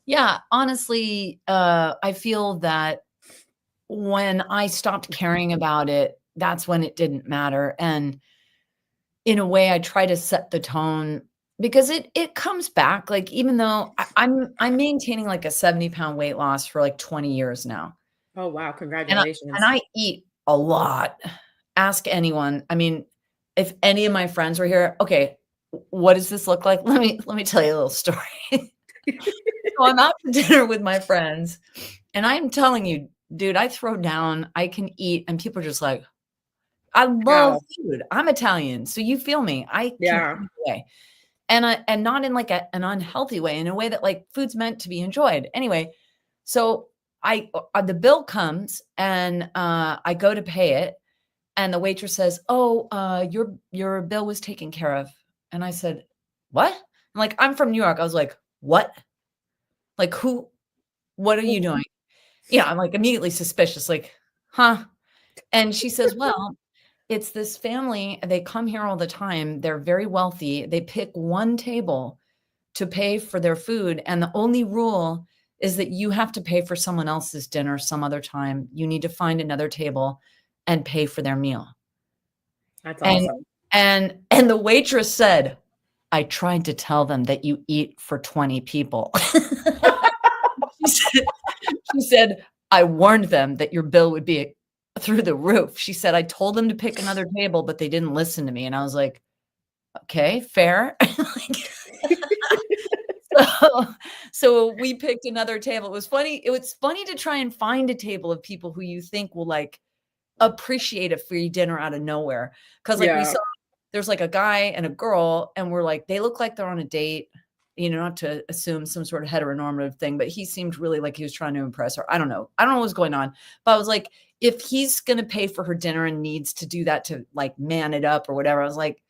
Speaker 2: Yeah. Honestly, I feel that when I stopped caring about it, that's when it didn't matter. And in a way, I try to set the tone because it comes back. Like, even though I'm maintaining like a 70-pound weight loss for like 20 years now.
Speaker 1: Oh wow,
Speaker 2: And
Speaker 1: congratulations.
Speaker 2: I eat a lot. Ask anyone. I mean, if any of my friends were here, okay, what does this look like? Let me tell you a little story. So I'm out to dinner with my friends, and I'm telling you, dude, I throw down, I can eat, and people are just like, I love
Speaker 1: Wow.
Speaker 2: food. I'm Italian, so you feel me. I can
Speaker 1: Yeah.
Speaker 2: eat away. And not in like an unhealthy way, in a way that like food's meant to be enjoyed. Anyway, so the bill comes and I go to pay it, and the waitress says, "Oh, your bill was taken care of." And I said, "What?" I'm like, "I'm from New York." I was like, "What? Like who? What are you doing?" Yeah, I'm like immediately suspicious, like, "Huh?" And she says, "Well, it's this family. They come here all the time. They're very wealthy. They pick one table to pay for their food. And the only rule is that you have to pay for someone else's dinner some other time. You need to find another table and pay for their meal."
Speaker 1: That's
Speaker 2: And
Speaker 1: awesome.
Speaker 2: and the waitress said, "I tried to tell them that you eat for 20 people." She said, she said, "I warned them that your bill would be through the roof." She said, "I told them to pick another table, but they didn't listen to me." And I was like, "Okay, fair." Like, so so we picked another table. It was funny to try and find a table of people who you think will, like, appreciate a free dinner out of nowhere. Because like, we
Speaker 1: Yeah.
Speaker 2: saw there's, like, a guy and a girl, and we're like, they look like they're on a date, not to assume some sort of heteronormative thing, but he seemed really like he was trying to impress her. I don't know. I don't know what's going on. But I was like, if he's gonna pay for her dinner and needs to do that to, like, man it up or whatever, I was like,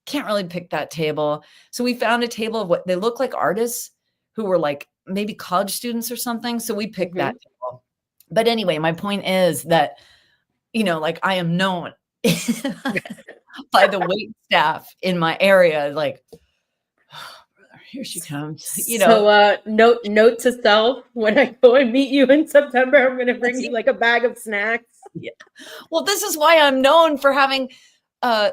Speaker 2: can't really pick that table. So we found a table of what they look like artists who were like maybe college students or something. So we picked that
Speaker 1: Mhm.
Speaker 2: table. But anyway, my point is that, like, I am known by the wait staff in my area, like, "Oh, brother, here she comes."
Speaker 1: So, note to self: when I go and meet you in September, I'm gonna bring
Speaker 2: That's
Speaker 1: you like a bag of snacks.
Speaker 2: yeah. Well, this is why I'm known for having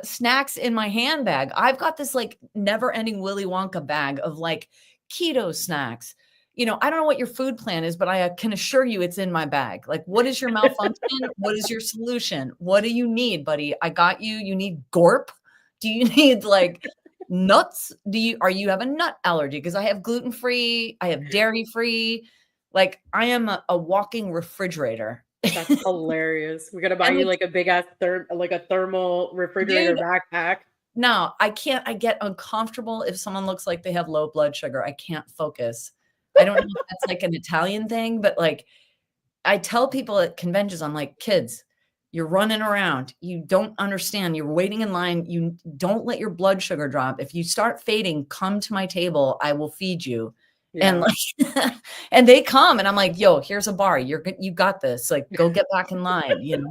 Speaker 2: snacks in my handbag. I've got this like never-ending Willy Wonka bag of like keto snacks. I don't know what your food plan is, but I can assure you it's in my bag. Like, what is your malfunction? What is your solution? What do you need, buddy? I got you. You need Gorp? Do you need like nuts? Are you have a nut allergy? Because I have gluten-free, I have dairy-free. Like, I am a walking refrigerator.
Speaker 1: That's hilarious. We're gonna buy
Speaker 2: And
Speaker 1: you
Speaker 2: like,
Speaker 1: like a big ass like a thermal refrigerator
Speaker 2: dude,
Speaker 1: backpack.
Speaker 2: no, I can't. I get uncomfortable if someone looks like they have low blood sugar. I can't focus. I don't know if that's like an Italian thing, but like, I tell people at conventions, I'm like, "Kids, you're running around. You don't understand. You're waiting in line. You don't let your blood sugar drop. If you start fading, come to my table. I will feed you." And
Speaker 1: Yeah.
Speaker 2: like, and they come, and I'm like, "Yo, here's a bar. You got this. Like, go get back in line."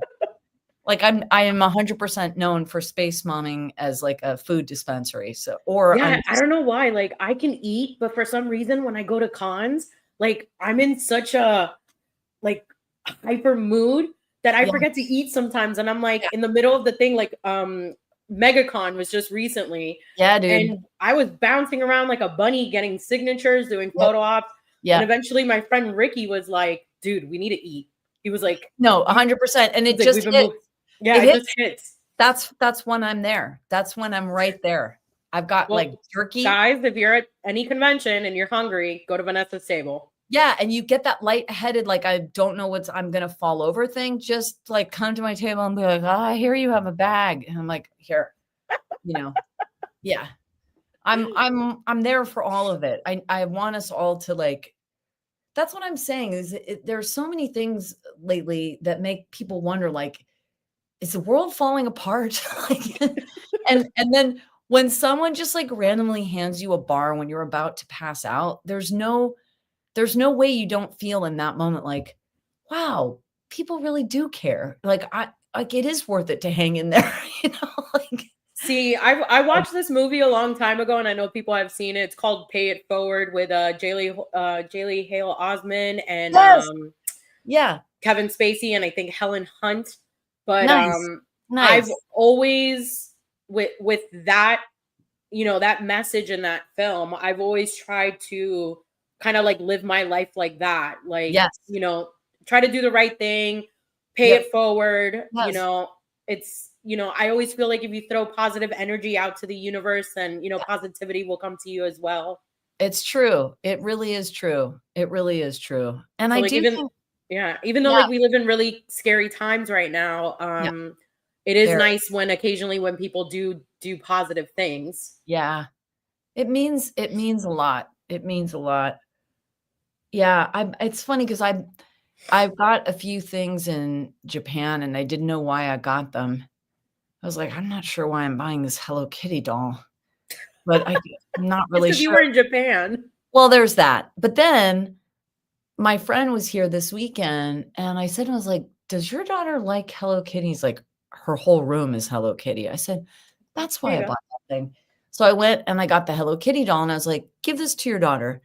Speaker 2: Like I am 100% known for space momming as like a food dispensary. So, or I'm
Speaker 1: Yeah, I don't know why. Like I can eat, but for some reason when I go to cons, like I'm in such a like hyper mood that I
Speaker 2: yeah,
Speaker 1: forget to eat sometimes. And I'm like
Speaker 2: yeah,
Speaker 1: in the middle of the thing, like MegaCon was just recently,
Speaker 2: yeah, dude.
Speaker 1: and I was bouncing around like a bunny getting signatures, doing
Speaker 2: Yep.
Speaker 1: photo ops. And
Speaker 2: Yeah.
Speaker 1: eventually my friend Ricky was like, dude, we need to eat. He was like,
Speaker 2: No,
Speaker 1: you
Speaker 2: 100%. And
Speaker 1: he's
Speaker 2: it
Speaker 1: like,
Speaker 2: just
Speaker 1: we've been
Speaker 2: hit.
Speaker 1: moved. Yeah,
Speaker 2: It
Speaker 1: it just
Speaker 2: hits.
Speaker 1: hits.
Speaker 2: That's when I'm there. That's when I'm right there. I've got like
Speaker 1: Well,
Speaker 2: jerky.
Speaker 1: guys, if you're at any convention and you're hungry, go to Vanessa's table.
Speaker 2: Yeah, and you get that lightheaded, like, I don't know what's I'm gonna fall over thing. Just like come to my table and be like, oh, I hear you have a bag. And I'm like, here, you know, yeah. I'm there for all of it. I want us all to like that's what I'm saying is there's so many things lately that make people wonder like, is the world falling apart? Like, and then when someone just like randomly hands you a bar when you're about to pass out, there's no way you don't feel in that moment like, wow, people really do care. Like I like it is worth it to hang in there, you know? Like
Speaker 1: See, I watched this movie a long time ago, and I know people have seen it. It's called Pay It Forward with Jaylee Hale Osment and
Speaker 2: yes. Yeah.
Speaker 1: Kevin Spacey and I think Helen Hunt. But
Speaker 2: Nice.
Speaker 1: I've
Speaker 2: Nice.
Speaker 1: always with that, you know, that message in that film, I've always tried to kind of like live my life like that. Like,
Speaker 2: Yes.
Speaker 1: you know, try to do the right thing, pay
Speaker 2: Yep.
Speaker 1: it forward, you
Speaker 2: Yes.
Speaker 1: know, it's, you know, I always feel like if you throw positive energy out to the universe, then, you know, positivity will come to you as well.
Speaker 2: It's true. It really is true. It really is true. And
Speaker 1: So
Speaker 2: I
Speaker 1: like
Speaker 2: do
Speaker 1: even
Speaker 2: think
Speaker 1: yeah, even though
Speaker 2: yeah,
Speaker 1: like we live in really scary times right now,
Speaker 2: yeah,
Speaker 1: it is
Speaker 2: very.
Speaker 1: nice when occasionally when people do positive things.
Speaker 2: Yeah. It means a lot. It means a lot. Yeah, I it's funny because I've got a few things in Japan and I didn't know why I got them. I was like, "I'm not sure why I'm buying this Hello Kitty doll," but I'm not
Speaker 1: It's
Speaker 2: really
Speaker 1: because you
Speaker 2: sure.
Speaker 1: were in Japan.
Speaker 2: Well, there's that. But then my friend was here this weekend and I said, I was like, "Does your daughter like Hello Kitty?" He's like, "Her whole room is Hello Kitty." I said, "That's
Speaker 1: There
Speaker 2: why
Speaker 1: you
Speaker 2: I
Speaker 1: go.
Speaker 2: bought that thing." So I went and I got the Hello Kitty doll and I was like, "Give this to your daughter."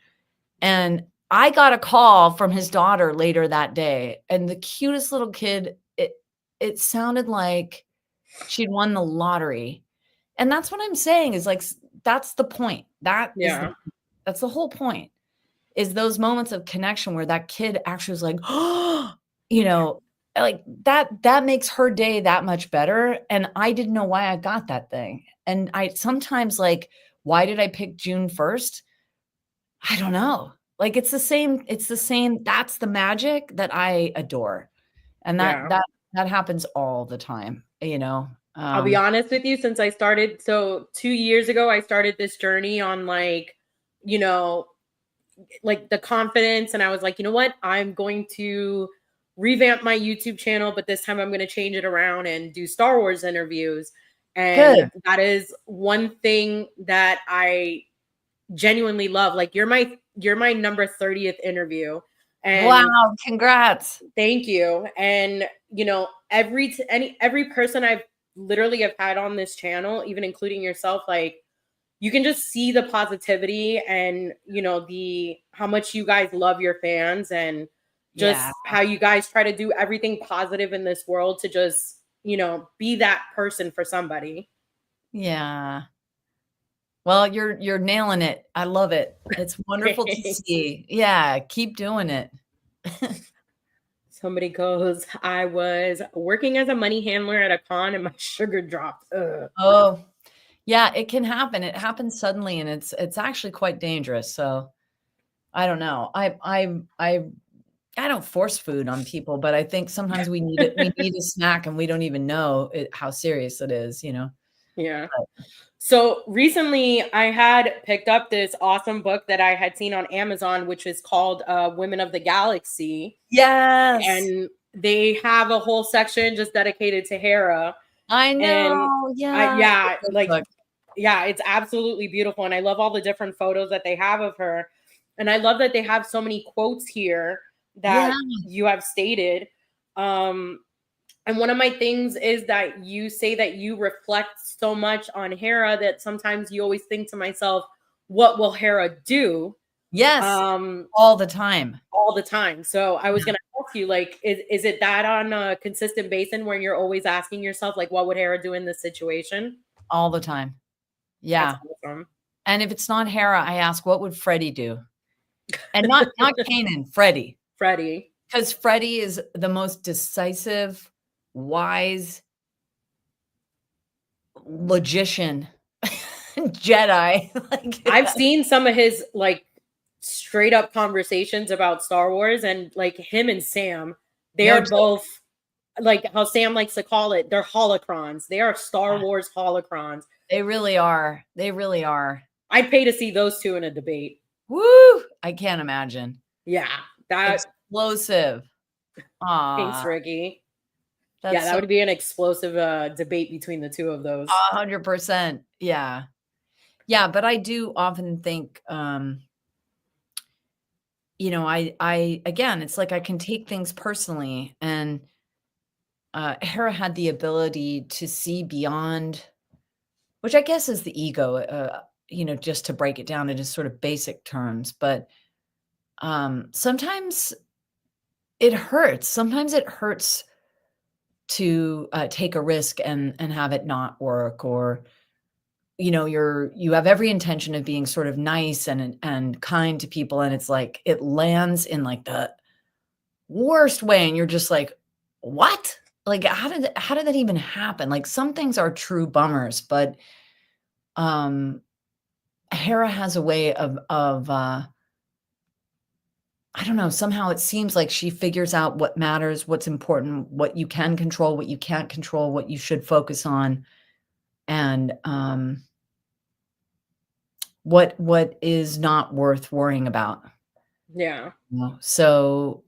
Speaker 2: And I got a call from his daughter later that day, and the cutest little kid, it sounded like she'd won the lottery. And that's what I'm saying is like that's the point.
Speaker 1: Yeah.
Speaker 2: That's the whole point. Is those moments of connection where that kid actually was like, "Oh," you know, like that makes her day that much better, and I didn't know why I got that thing. And I sometimes like, why did I pick June 1st? I don't know. Like, it's the same that's the magic that I adore, and that
Speaker 1: Yeah.
Speaker 2: that that happens all the time, you know?
Speaker 1: I'll be honest with you, since I started, so 2 years ago, I started this journey on like, you know, like the confidence, and I was like, "You know what? I'm going to revamp my YouTube channel, but this time I'm going to change it around and do Star Wars interviews." And
Speaker 2: Good.
Speaker 1: that is one thing that I genuinely love. Like you're my number 30th interview. And
Speaker 2: Wow, congrats.
Speaker 1: thank you. And you know, every person I've literally have had on this channel, even including yourself, like you can just see the positivity and you know the how much you guys love your fans and
Speaker 2: Yeah,
Speaker 1: just how you guys try to do everything positive in this world to just, you know, be that person for somebody.
Speaker 2: yeah. Well, you're nailing it. I love it. It's wonderful to see. Yeah, keep doing it.
Speaker 1: Somebody goes, I was working as a money handler at a con and my sugar dropped. Ugh.
Speaker 2: Oh, yeah, it can happen. It happens suddenly, and it's actually quite dangerous, so I don't know. I don't force food on people, but I think sometimes we need a snack and we don't even know how serious it is, you know?
Speaker 1: Yeah.
Speaker 2: But
Speaker 1: So recently, I had picked up this awesome book that I had seen on Amazon, which is called Women of the Galaxy.
Speaker 2: yes,
Speaker 1: And they have a whole section just dedicated to Hera.
Speaker 2: I
Speaker 1: And
Speaker 2: know,
Speaker 1: I,
Speaker 2: yeah, it's a
Speaker 1: yeah,
Speaker 2: good
Speaker 1: like,
Speaker 2: book.
Speaker 1: yeah, it's absolutely beautiful. And I love all the different photos that they have of her. And I love that they have so many quotes here
Speaker 2: Yeah,
Speaker 1: that you have stated. Um, And one of my things is that you say that you reflect so much on Hera that sometimes you always think to myself, what will Hera do?
Speaker 2: Yes, all the time.
Speaker 1: All the time. So I was going to ask you, like, is it that on a consistent basis where you're always asking yourself, like, what would Hera do in this situation?
Speaker 2: All the time.
Speaker 1: That's
Speaker 2: Yeah.
Speaker 1: awesome.
Speaker 2: And if it's not Hera, I ask, what would Freddy do? And not Kanan, Freddy.
Speaker 1: Freddy.
Speaker 2: Because Freddy is the most decisive, wise logician Jedi.
Speaker 1: I've seen some of his like straight up conversations about Star Wars, and like him and Sam, they are both like how Sam likes to call it, they're holocrons. They are Star Wars holocrons.
Speaker 2: They really are. They really are.
Speaker 1: I'd pay to see those two in a debate.
Speaker 2: Woo! I can't imagine.
Speaker 1: Yeah, that
Speaker 2: explosive.
Speaker 1: Thanks, Ricky. Yeah, that would be an explosive debate between the two of those.
Speaker 2: 100%. Yeah. Yeah, but I do often think, you know, I again, it's like I can take things personally, and Hera had the ability to see beyond, which I guess is the ego, you know, just to break it down into sort of basic terms. But sometimes it hurts. Sometimes it hurts to take a risk and have it not work, or you know, you have every intention of being sort of nice and kind to people, and it's like it lands in like the worst way, and you're just like, what? Like, how did that even happen? Like, some things are true bummers, but Hera has a way of I don't know, somehow it seems like she figures out what matters, what's important, what you can control, what you can't control, what you should focus on, and what is not worth worrying about.
Speaker 1: Yeah.
Speaker 2: So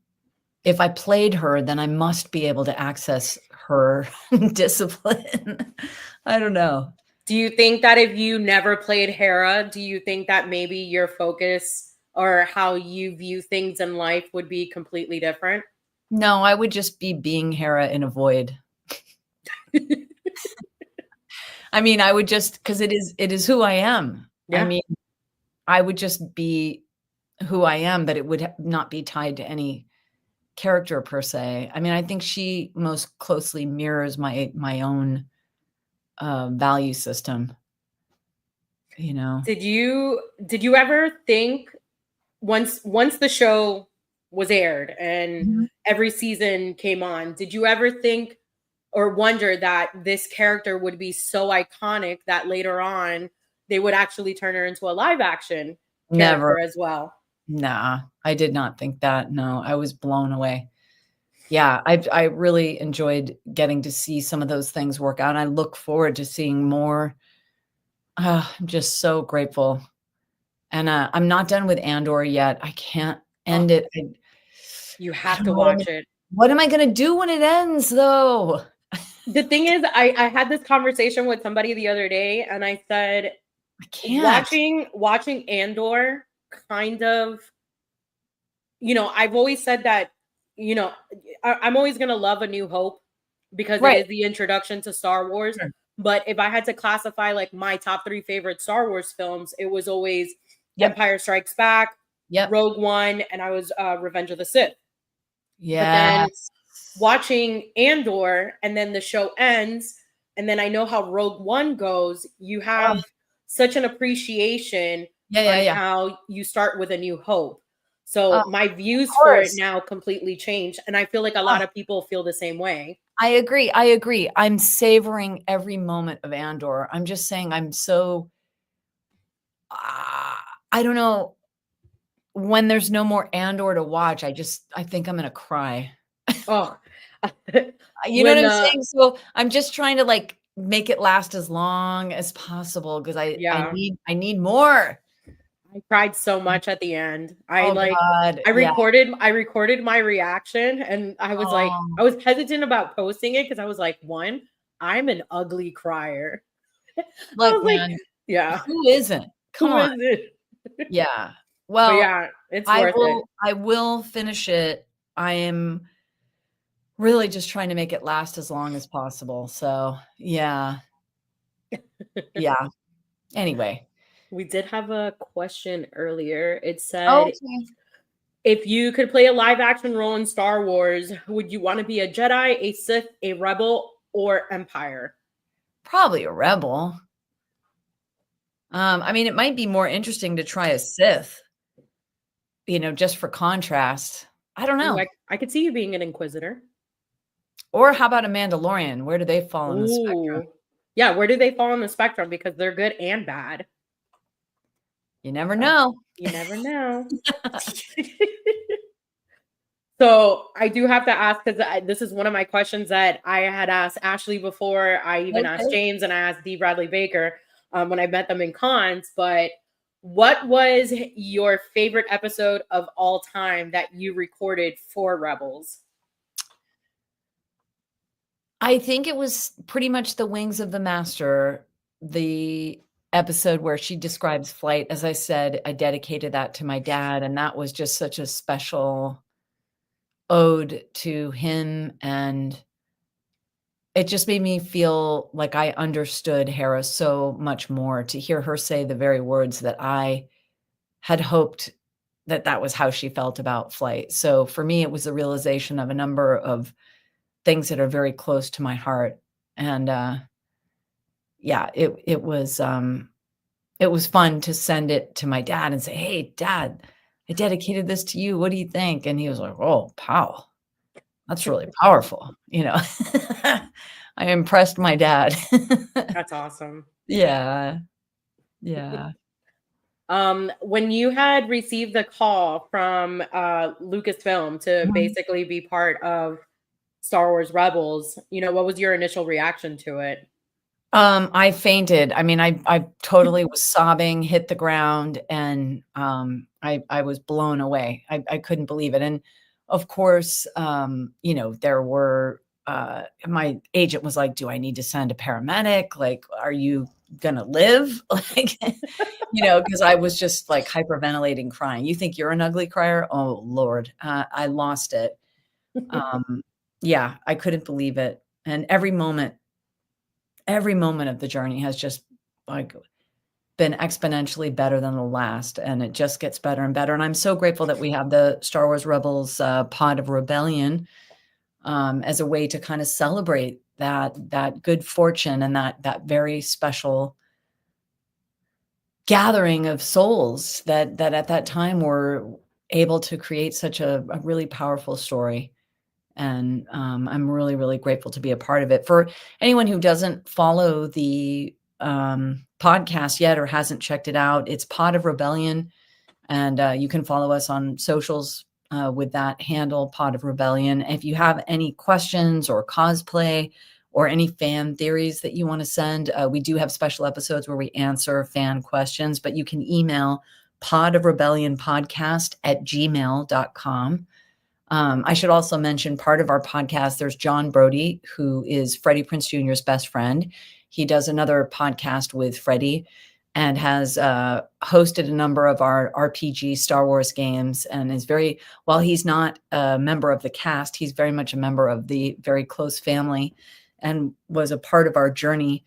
Speaker 2: if I played her, then I must be able to access her discipline. I don't know.
Speaker 1: Do you think that if you never played Hera, do you think that maybe your focus or how you view things in life would be completely different?
Speaker 2: No, I would just be being Hera in a void. I mean, I would just, because it is who I am. Yeah. I mean, I would just be who I am, but it would not be tied to any character per se. I mean, I think she most closely mirrors my own value system. You know.
Speaker 1: Did you ever think once the show was aired and every season came on, did you ever think or wonder that this character would be so iconic that later on they would actually turn her into a live action character as well?
Speaker 2: Nah, I did not think that. No, I was blown away. Yeah, I really enjoyed getting to see some of those things work out. I look forward to seeing more. I'm just so grateful. And I'm not done with Andor yet. I can't end it.
Speaker 1: You have to watch it.
Speaker 2: What am I going to do when it ends, though?
Speaker 1: The thing is, I had this conversation with somebody the other day, and I said,
Speaker 2: I can't.
Speaker 1: Watching Andor kind of, you know, I've always said that, you know, I'm always going to love A New Hope because it is the introduction to Star Wars. Sure. But if I had to classify like my top 3 favorite Star Wars films, it was always Empire Strikes Back, Rogue One, and I was Revenge of the Sith. Yeah. But then watching Andor and then the show ends, and then I know how Rogue One goes, you have such an appreciation on how you start with A New Hope. So my views for it now completely changed. And I feel like a lot of people feel the same way.
Speaker 2: I agree. I'm savoring every moment of Andor. I'm just saying I'm so, I don't know, when there's no more Andor to watch, I think I'm going to cry.
Speaker 1: Oh,
Speaker 2: you know what I'm saying? So I'm just trying to like make it last as long as possible because I need more.
Speaker 1: I cried so much at the end. I recorded my reaction, and I was like, I was hesitant about posting it because I was like, one, I'm an ugly crier.
Speaker 2: Look, man, who isn't? Come on. Yeah. Well,
Speaker 1: but yeah, it's worth it.
Speaker 2: I will finish it. I am really just trying to make it last as long as possible. So yeah. Yeah. Anyway.
Speaker 1: We did have a question earlier. It said,
Speaker 2: Okay.
Speaker 1: if you could play a live action role in Star Wars, would you want to be a Jedi, a Sith, a Rebel, or Empire?
Speaker 2: Probably a rebel. I mean, it might be more interesting to try a Sith, just for contrast. I don't
Speaker 1: Ooh,
Speaker 2: know.
Speaker 1: I could see you being an Inquisitor.
Speaker 2: Or how about a Mandalorian? Where do they fall on the spectrum?
Speaker 1: Ooh. Yeah, where do they fall on the spectrum? Because they're good and bad.
Speaker 2: You never
Speaker 1: So,
Speaker 2: know.
Speaker 1: you never know. So I do have to ask, because this is one of my questions that I had asked Ashley before. I even asked
Speaker 2: Okay.
Speaker 1: James, and I asked D. Bradley Baker when I met them in cons. But what was your favorite episode of all time that you recorded for Rebels?
Speaker 2: I think it was pretty much The Wings of the Master, the episode where she describes flight. As I said, I dedicated that to my dad, and that was just such a special ode to him, and it just made me feel like I understood Hera so much more, to hear her say the very words that I had hoped that that was how she felt about flight. So for me, it was a realization of a number of things that are very close to my heart. And yeah, it was fun to send it to my dad and say, "Hey, Dad, I dedicated this to you. What do you think?" And he was like, "Oh, pow, that's really powerful." I impressed my dad.
Speaker 1: That's awesome.
Speaker 2: Yeah, yeah.
Speaker 1: When you had received the call from Lucasfilm to
Speaker 2: Mhm.
Speaker 1: basically be part of Star Wars Rebels, what was your initial reaction to it?
Speaker 2: I fainted. I mean, I totally was sobbing, hit the ground, and, I was blown away. I couldn't believe it, and, of course, there were, my agent was like, "Do I need to send a paramedic? Like, are you gonna live?" Like, because I was just, like, hyperventilating, crying. You think you're an ugly crier? Oh, Lord. I lost it. Um, yeah, I couldn't believe it, and every moment of the journey has just, like, been exponentially better than the last, and it just gets better and better, and I'm so grateful that we have the Star Wars Rebels, Pod of Rebellion, as a way to kinda celebrate that good fortune and that very special gathering of souls that at that time were able to create such a really powerful story. And, I'm really, really grateful to be a part of it. For anyone who doesn't follow the, podcast yet or hasn't checked it out, it's Pod of Rebellion, and, you can follow us on socials, with that handle, Pod of Rebellion. If you have any questions or cosplay or any fan theories that you wanna send, we do have special episodes where we answer fan questions, but you can email podofrebellionpodcast@gmail.com. I should also mention, part of our podcast, there's John Brody, who is Freddie Prinze Jr.'s best friend. He does another podcast with Freddie and has hosted a number of our RPG Star Wars games, and is while he's not a member of the cast, he's very much a member of the very close family and was a part of our journey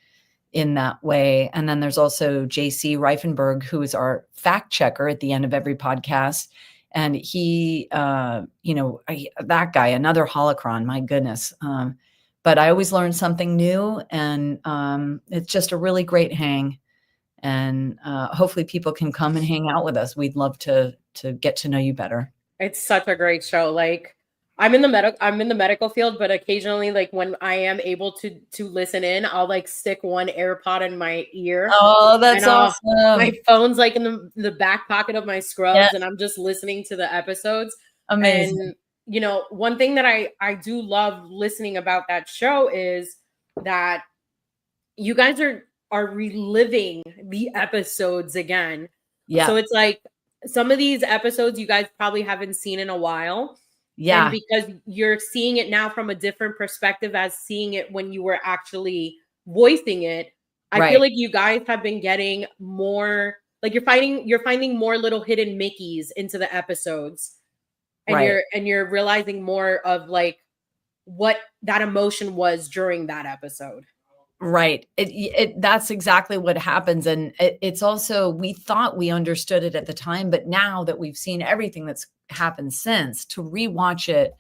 Speaker 2: in that way. And then there's also JC Reifenberg, who is our fact checker at the end of every podcast. And he, that guy, another holocron, my goodness. But I always learn something new, and it's just a really great hang. And hopefully people can come and hang out with us. We'd love to get to know you better.
Speaker 1: It's such a great show. Like, I'm in the medical field, but occasionally, like, when I am able to listen in, I'll like stick one AirPod in my ear,
Speaker 2: Oh,
Speaker 1: and
Speaker 2: that's
Speaker 1: my
Speaker 2: awesome.
Speaker 1: phone's like in the back pocket of my
Speaker 2: Yeah,
Speaker 1: scrubs, and I'm just listening to the episodes.
Speaker 2: amazing.
Speaker 1: And one thing that I do love listening about that show is that you guys are reliving the episodes again. So
Speaker 2: Yeah,
Speaker 1: it's like some of these episodes you guys probably haven't seen in a while. And
Speaker 2: yeah,
Speaker 1: because you're seeing it now from a different perspective as seeing it when you were actually voicing it, I feel
Speaker 2: right,
Speaker 1: like you guys have been getting more, like, you're finding more little hidden Mickeys into the episodes. And
Speaker 2: right.
Speaker 1: you're realizing more of, like, what that emotion was during that episode.
Speaker 2: Right. That's exactly what happens. And it's also, we thought we understood it at the time, but now that we've seen everything that's happened since, to rewatch it,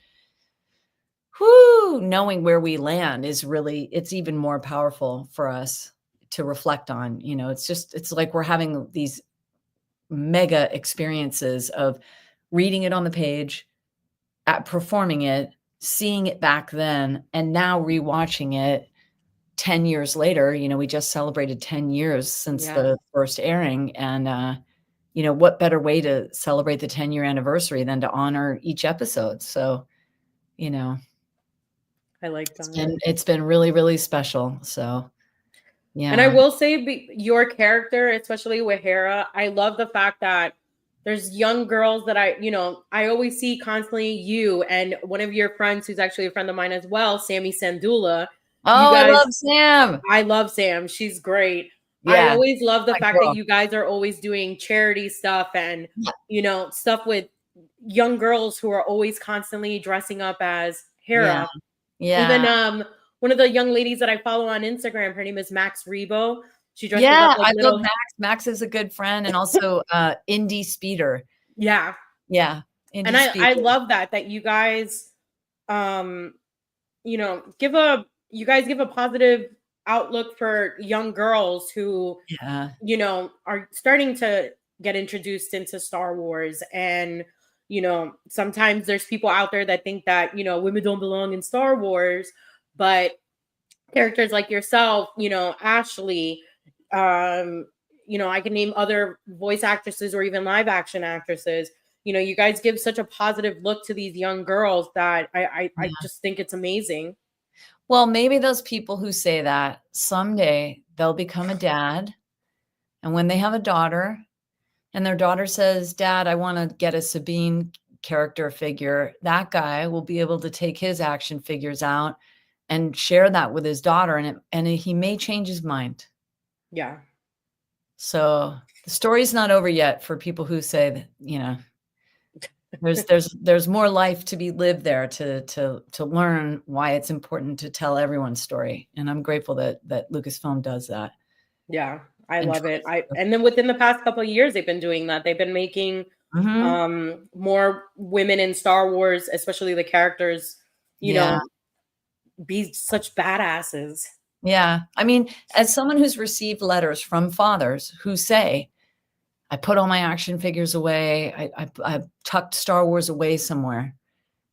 Speaker 2: knowing where we land is really, it's even more powerful for us to reflect on. It's like we're having these mega experiences of reading it on the page, performing it, seeing it back then, and now rewatching it 10 years later. We just celebrated 10 years since the first airing. And, what better way to celebrate the 10-year anniversary than to honor each episode? So,
Speaker 1: I like that.
Speaker 2: it's been really, really special. So, yeah.
Speaker 1: And I will say your character, especially with Hera, I love the fact that there's young girls that I always see constantly, you and one of your friends who's actually a friend of mine as well, Sammy Sandula.
Speaker 2: Oh, I love Sam.
Speaker 1: I love Sam. She's great.
Speaker 2: Yeah,
Speaker 1: I always love the fact
Speaker 2: girl.
Speaker 1: that you guys are always doing charity stuff and, stuff with young girls who are always constantly dressing up as Hera.
Speaker 2: Yeah.
Speaker 1: Even one of the young ladies that I follow on Instagram, her name is Max Rebo. She dresses
Speaker 2: up
Speaker 1: like
Speaker 2: I love Max. Max is a good friend, and also Indie Speeder.
Speaker 1: Yeah.
Speaker 2: Yeah.
Speaker 1: And I love that you guys give a positive outlook for young girls who are starting to get introduced into Star Wars. And sometimes there's people out there that think that women don't belong in Star Wars, but characters like yourself, Ashley, I can name other voice actresses or even live action actresses. You guys give such a positive look to these young girls that I just think it's amazing.
Speaker 2: Well, maybe those people who say that someday they'll become a dad. And when they have a daughter and their daughter says, Dad, I want to get a Sabine character figure, that guy will be able to take his action figures out and share that with his daughter. And he may change his mind.
Speaker 1: Yeah.
Speaker 2: So the story's not over yet for people who say that, there's more life to be lived there to learn why it's important to tell everyone's story. And I'm grateful that Lucasfilm does that.
Speaker 1: Yeah, I love it. And then within the past couple of years, they've been doing that. They've been making more women in Star Wars, especially the characters, be such badasses.
Speaker 2: Yeah. I mean, as someone who's received letters from fathers who say, I put all my action figures away. I tucked Star Wars away somewhere.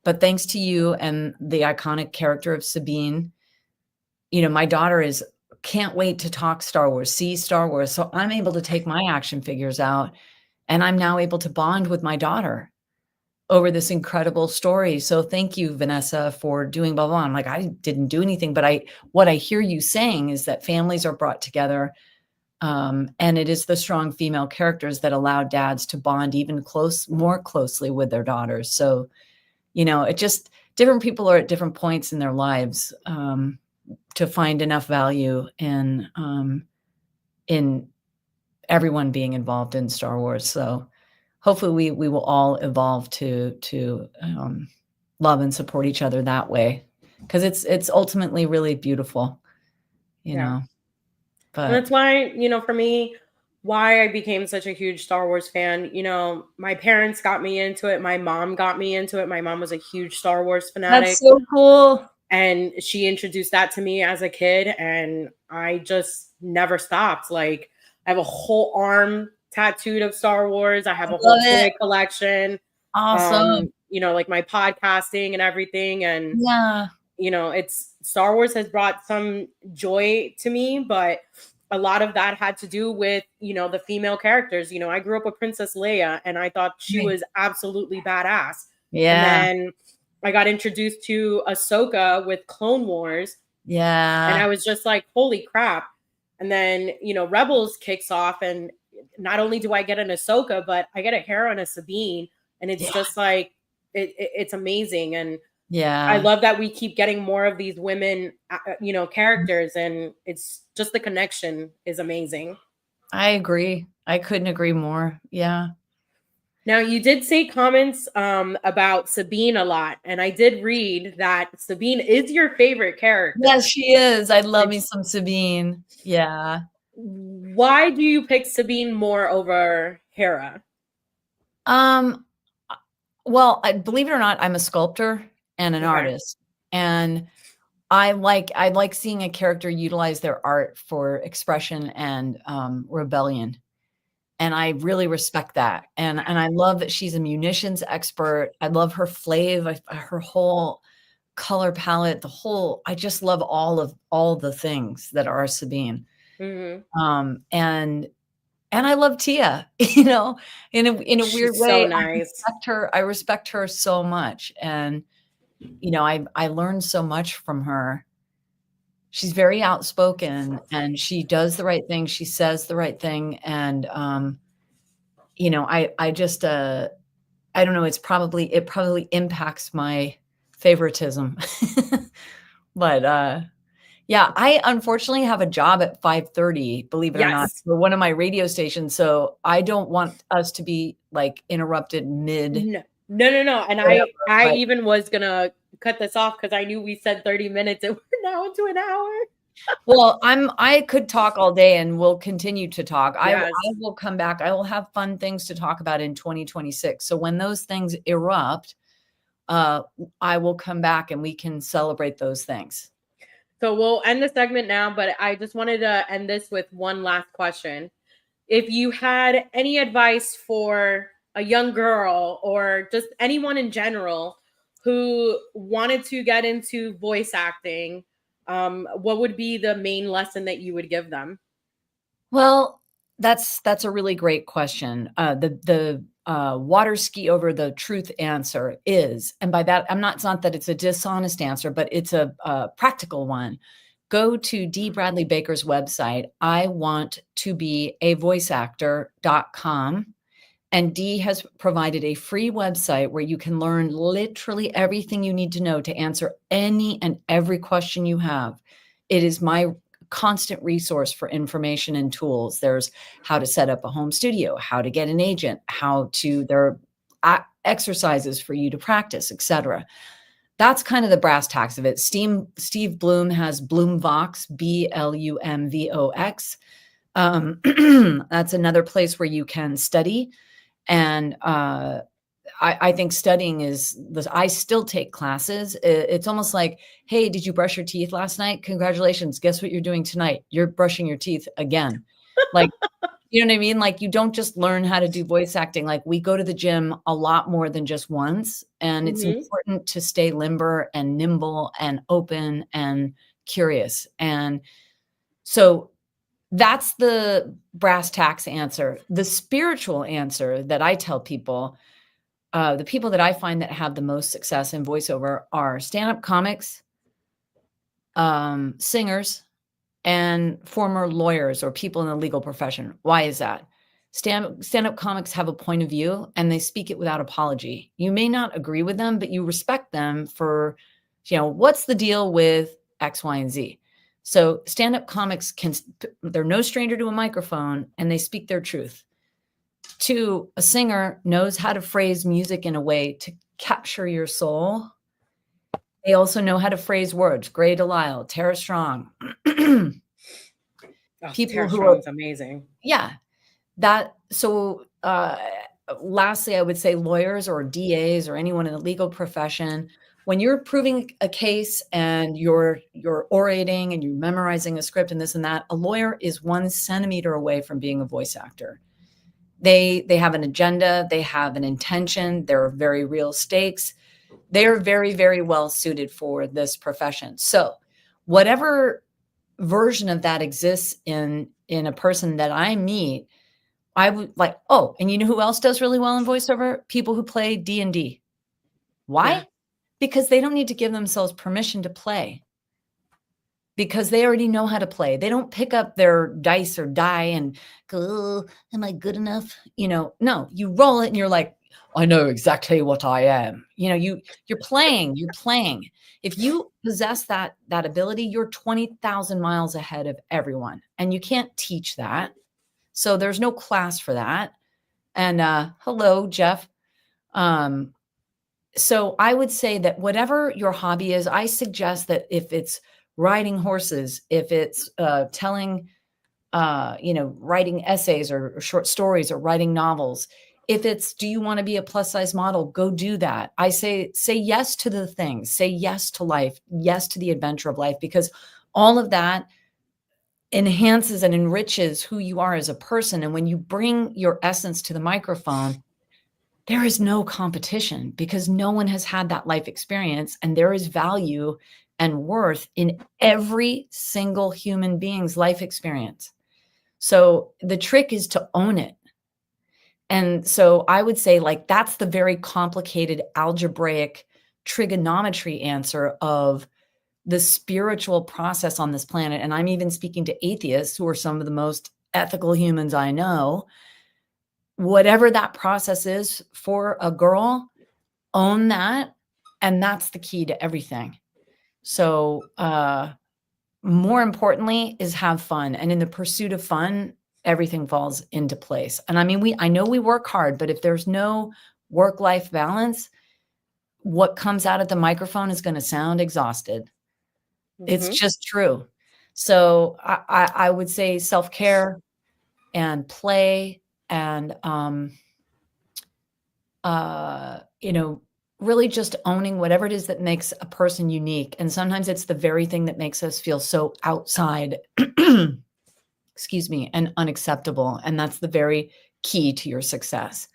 Speaker 2: But thanks to you and the iconic character of Sabine, my daughter can't wait to talk Star Wars, see Star Wars. So I'm able to take my action figures out, and I'm now able to bond with my daughter over this incredible story. So thank you, Vanessa, for doing blah, blah. I'm like, I didn't do anything, but what I hear you saying is that families are brought together. And it is the strong female characters that allow dads to bond even more closely with their daughters. So, it just, different people are at different points in their lives to find enough value in everyone being involved in Star Wars. So hopefully we will all evolve to love and support each other that way, because it's ultimately really beautiful, you know. But
Speaker 1: and that's why, for me, why I became such a huge Star Wars fan. My parents got me into it. My mom got me into it. My mom was a huge Star Wars fanatic.
Speaker 2: That's so cool.
Speaker 1: And she introduced that to me as a kid, and I just never stopped. Like, I have a whole arm tattooed of Star Wars. I have a whole toy collection.
Speaker 2: Awesome.
Speaker 1: Like my podcasting and everything. And
Speaker 2: yeah,
Speaker 1: it's Star Wars has brought some joy to me, but a lot of that had to do with, the female characters. I grew up with Princess Leia, and I thought she was absolutely badass.
Speaker 2: Yeah.
Speaker 1: And then I got introduced to Ahsoka with Clone Wars.
Speaker 2: Yeah.
Speaker 1: And I was just like, holy crap. And then, Rebels kicks off, and not only do I get an Ahsoka, but I get a Hera and a Sabine. And it's just like, it's amazing. And I love that we keep getting more of these women, characters, and it's just, the connection is amazing.
Speaker 2: I agree. I couldn't agree more. Yeah.
Speaker 1: Now, you did say comments about Sabine a lot, and I did read that Sabine is your favorite
Speaker 2: Yes,
Speaker 1: character.
Speaker 2: she is. I love me
Speaker 1: Which,
Speaker 2: some Sabine. Yeah.
Speaker 1: why do you pick Sabine more over Hera?
Speaker 2: Um, well, believe it or not, I'm a sculptor and an
Speaker 1: Okay.
Speaker 2: artist, and I like seeing a character utilize their art for expression and rebellion. And I really respect that. And I love that she's a munitions expert. I love her flav, her whole color palette, I just love all the things that are Sabine.
Speaker 1: Hmm.
Speaker 2: And I love Tia, in a weird
Speaker 1: She's so
Speaker 2: way.
Speaker 1: nice.
Speaker 2: I respect her so much. And, I learned so much from her. She's very outspoken and she does the right thing. She says the right thing. And, I just, I don't know, it probably impacts my favoritism. But, yeah, I unfortunately have a job at 5:30, believe it or not,
Speaker 1: Yes.
Speaker 2: for one of my radio stations, so I don't want us to be, like, interrupted mid
Speaker 1: No, no, no, no. And
Speaker 2: whatever,
Speaker 1: I
Speaker 2: but
Speaker 1: even was gonna cut this off because I knew we said 30 minutes and we're now into an hour.
Speaker 2: well, I could talk all day and we'll continue to talk. I
Speaker 1: Yes.
Speaker 2: will come back. I will have fun things to talk about in 2026. So when those things erupt, uh, I will come back and we can celebrate those things.
Speaker 1: So we'll end the segment now, but I just wanted to end this with one last question. If you had any advice for a young girl or just anyone in general who wanted to get into voice acting, what would be the main lesson that you would give them?
Speaker 2: Well, that's a really great question. The water ski over the truth answer is, and by that, it's not that it's a dishonest answer, but it's a practical one. Go to D. Bradley Baker's website, I want to be a voice actor.com. And Dee has provided a free website where you can learn literally everything you need to know to answer any and every question you have. It is my constant resource for information and tools. There's how to set up a home studio, how to get an agent, there are exercises for you to practice, etc. That's kind of the brass tacks of it. Steve Bloom has Bloomvox, Blumvox. That's another place where you can study. And I think studying I still take classes. It's almost like, hey, did you brush your teeth last night? Congratulations. Guess what you're doing tonight? You're brushing your teeth again. Like, you know what I mean? Like, you don't just learn how to do voice acting. Like, we go to the gym a lot more than just once. And it's
Speaker 1: Mm-hmm.
Speaker 2: important to stay limber and nimble and open and curious. And so that's the brass tacks answer. The spiritual answer that I tell people, the people that I find that have the most success in voiceover are stand-up comics, singers, and former lawyers or people in the legal profession. Why is that? Stand-up comics have a point of view and they speak it without apology. You may not agree with them, but you respect them for, what's the deal with X, Y, and Z. So stand-up comics they're no stranger to a microphone and they speak their truth. Two, a singer knows how to phrase music in a way to capture your soul. They also know how to phrase words. Gray Delisle, Tara Strong.
Speaker 1: Oh,
Speaker 2: People
Speaker 1: Tara
Speaker 2: who are,
Speaker 1: Strong's amazing.
Speaker 2: yeah, lastly, I would say lawyers or DAs or anyone in the legal profession, when you're proving a case and you're orating and you're memorizing a script and this and that, a lawyer is 1 centimeter away from being a voice actor. They have an agenda, they have an intention, there are very real stakes. They're very, very well suited for this profession. So whatever version of that exists in a person that I meet, I would like, oh, and you know who else does really well in voiceover? People who play D&D.
Speaker 1: Yeah.
Speaker 2: Why? Because they don't need to give themselves permission to play because they already know how to play. They don't pick up their dice or die and go, oh, am I good enough? No, you roll it and you're like, I know exactly what I am. You're playing. If you possess that ability, you're 20,000 miles ahead of everyone and you can't teach that. So there's no class for that. And hello, Jeff. So I would say that whatever your hobby is, I suggest that if it's riding horses, if it's telling, writing essays or short stories or writing novels, if it's, do you want to be a plus size model? Go do that. I say yes to the things, say yes to life, yes to the adventure of life, because all of that enhances and enriches who you are as a person. And when you bring your essence to the microphone, there is no competition because no one has had that life experience, and there is value and worth in every single human being's life experience. So the trick is to own it. And so I would say, like, that's the very complicated algebraic trigonometry answer of the spiritual process on this planet. And I'm even speaking to atheists, who are some of the most ethical humans I know. Whatever that process is for a girl, own that. And that's the key to everything. So, more importantly is have fun. And in the pursuit of fun, everything falls into place. And I mean, I know we work hard, but if there's no work-life balance, what comes out at the microphone is going to sound exhausted. It's just true. So I would say self-care and play and, really just owning whatever it is that makes a person unique. And sometimes it's the very thing that makes us feel so outside, excuse me, and unacceptable. And that's the very key to your success.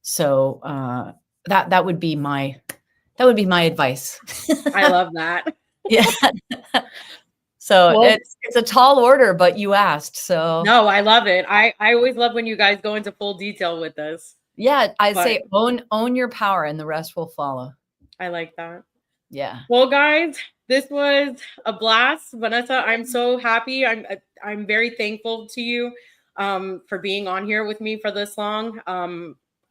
Speaker 2: So that would be my advice.
Speaker 1: I love that.
Speaker 2: Yeah. So
Speaker 1: Well,
Speaker 2: it's a tall order, but you asked. So
Speaker 1: no, I love it. I always love when you guys go into full detail with this.
Speaker 2: yeah, I'd say own your power and the rest will follow.
Speaker 1: I like that.
Speaker 2: Yeah.
Speaker 1: Well, guys, this was a blast. Vanessa, I'm so happy. I'm very thankful to you for being on here with me for this long.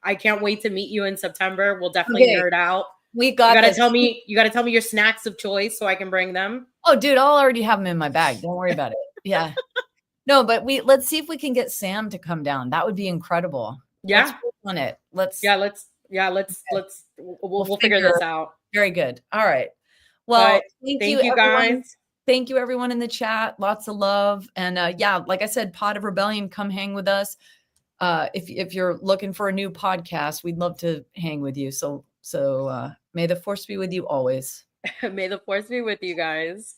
Speaker 1: I can't wait to meet you in September. We'll definitely nerd out.
Speaker 2: We got this.
Speaker 1: You gotta tell me your snacks of choice so I can bring them.
Speaker 2: Oh, dude, I'll already have them in my bag. Don't worry about it. Yeah. No, but let's see if we can get Sam to come down. That would be incredible.
Speaker 1: Yeah.
Speaker 2: Let's work on it. Let's
Speaker 1: we'll figure this out.
Speaker 2: Very good. All right. Well,
Speaker 1: thank you guys.
Speaker 2: Thank you everyone in the chat. Lots of love. And yeah, like I said, Pod of Rebellion, come hang with us. If you're looking for a new podcast, we'd love to hang with you. So may the force be with you always.
Speaker 1: May the force be with you guys.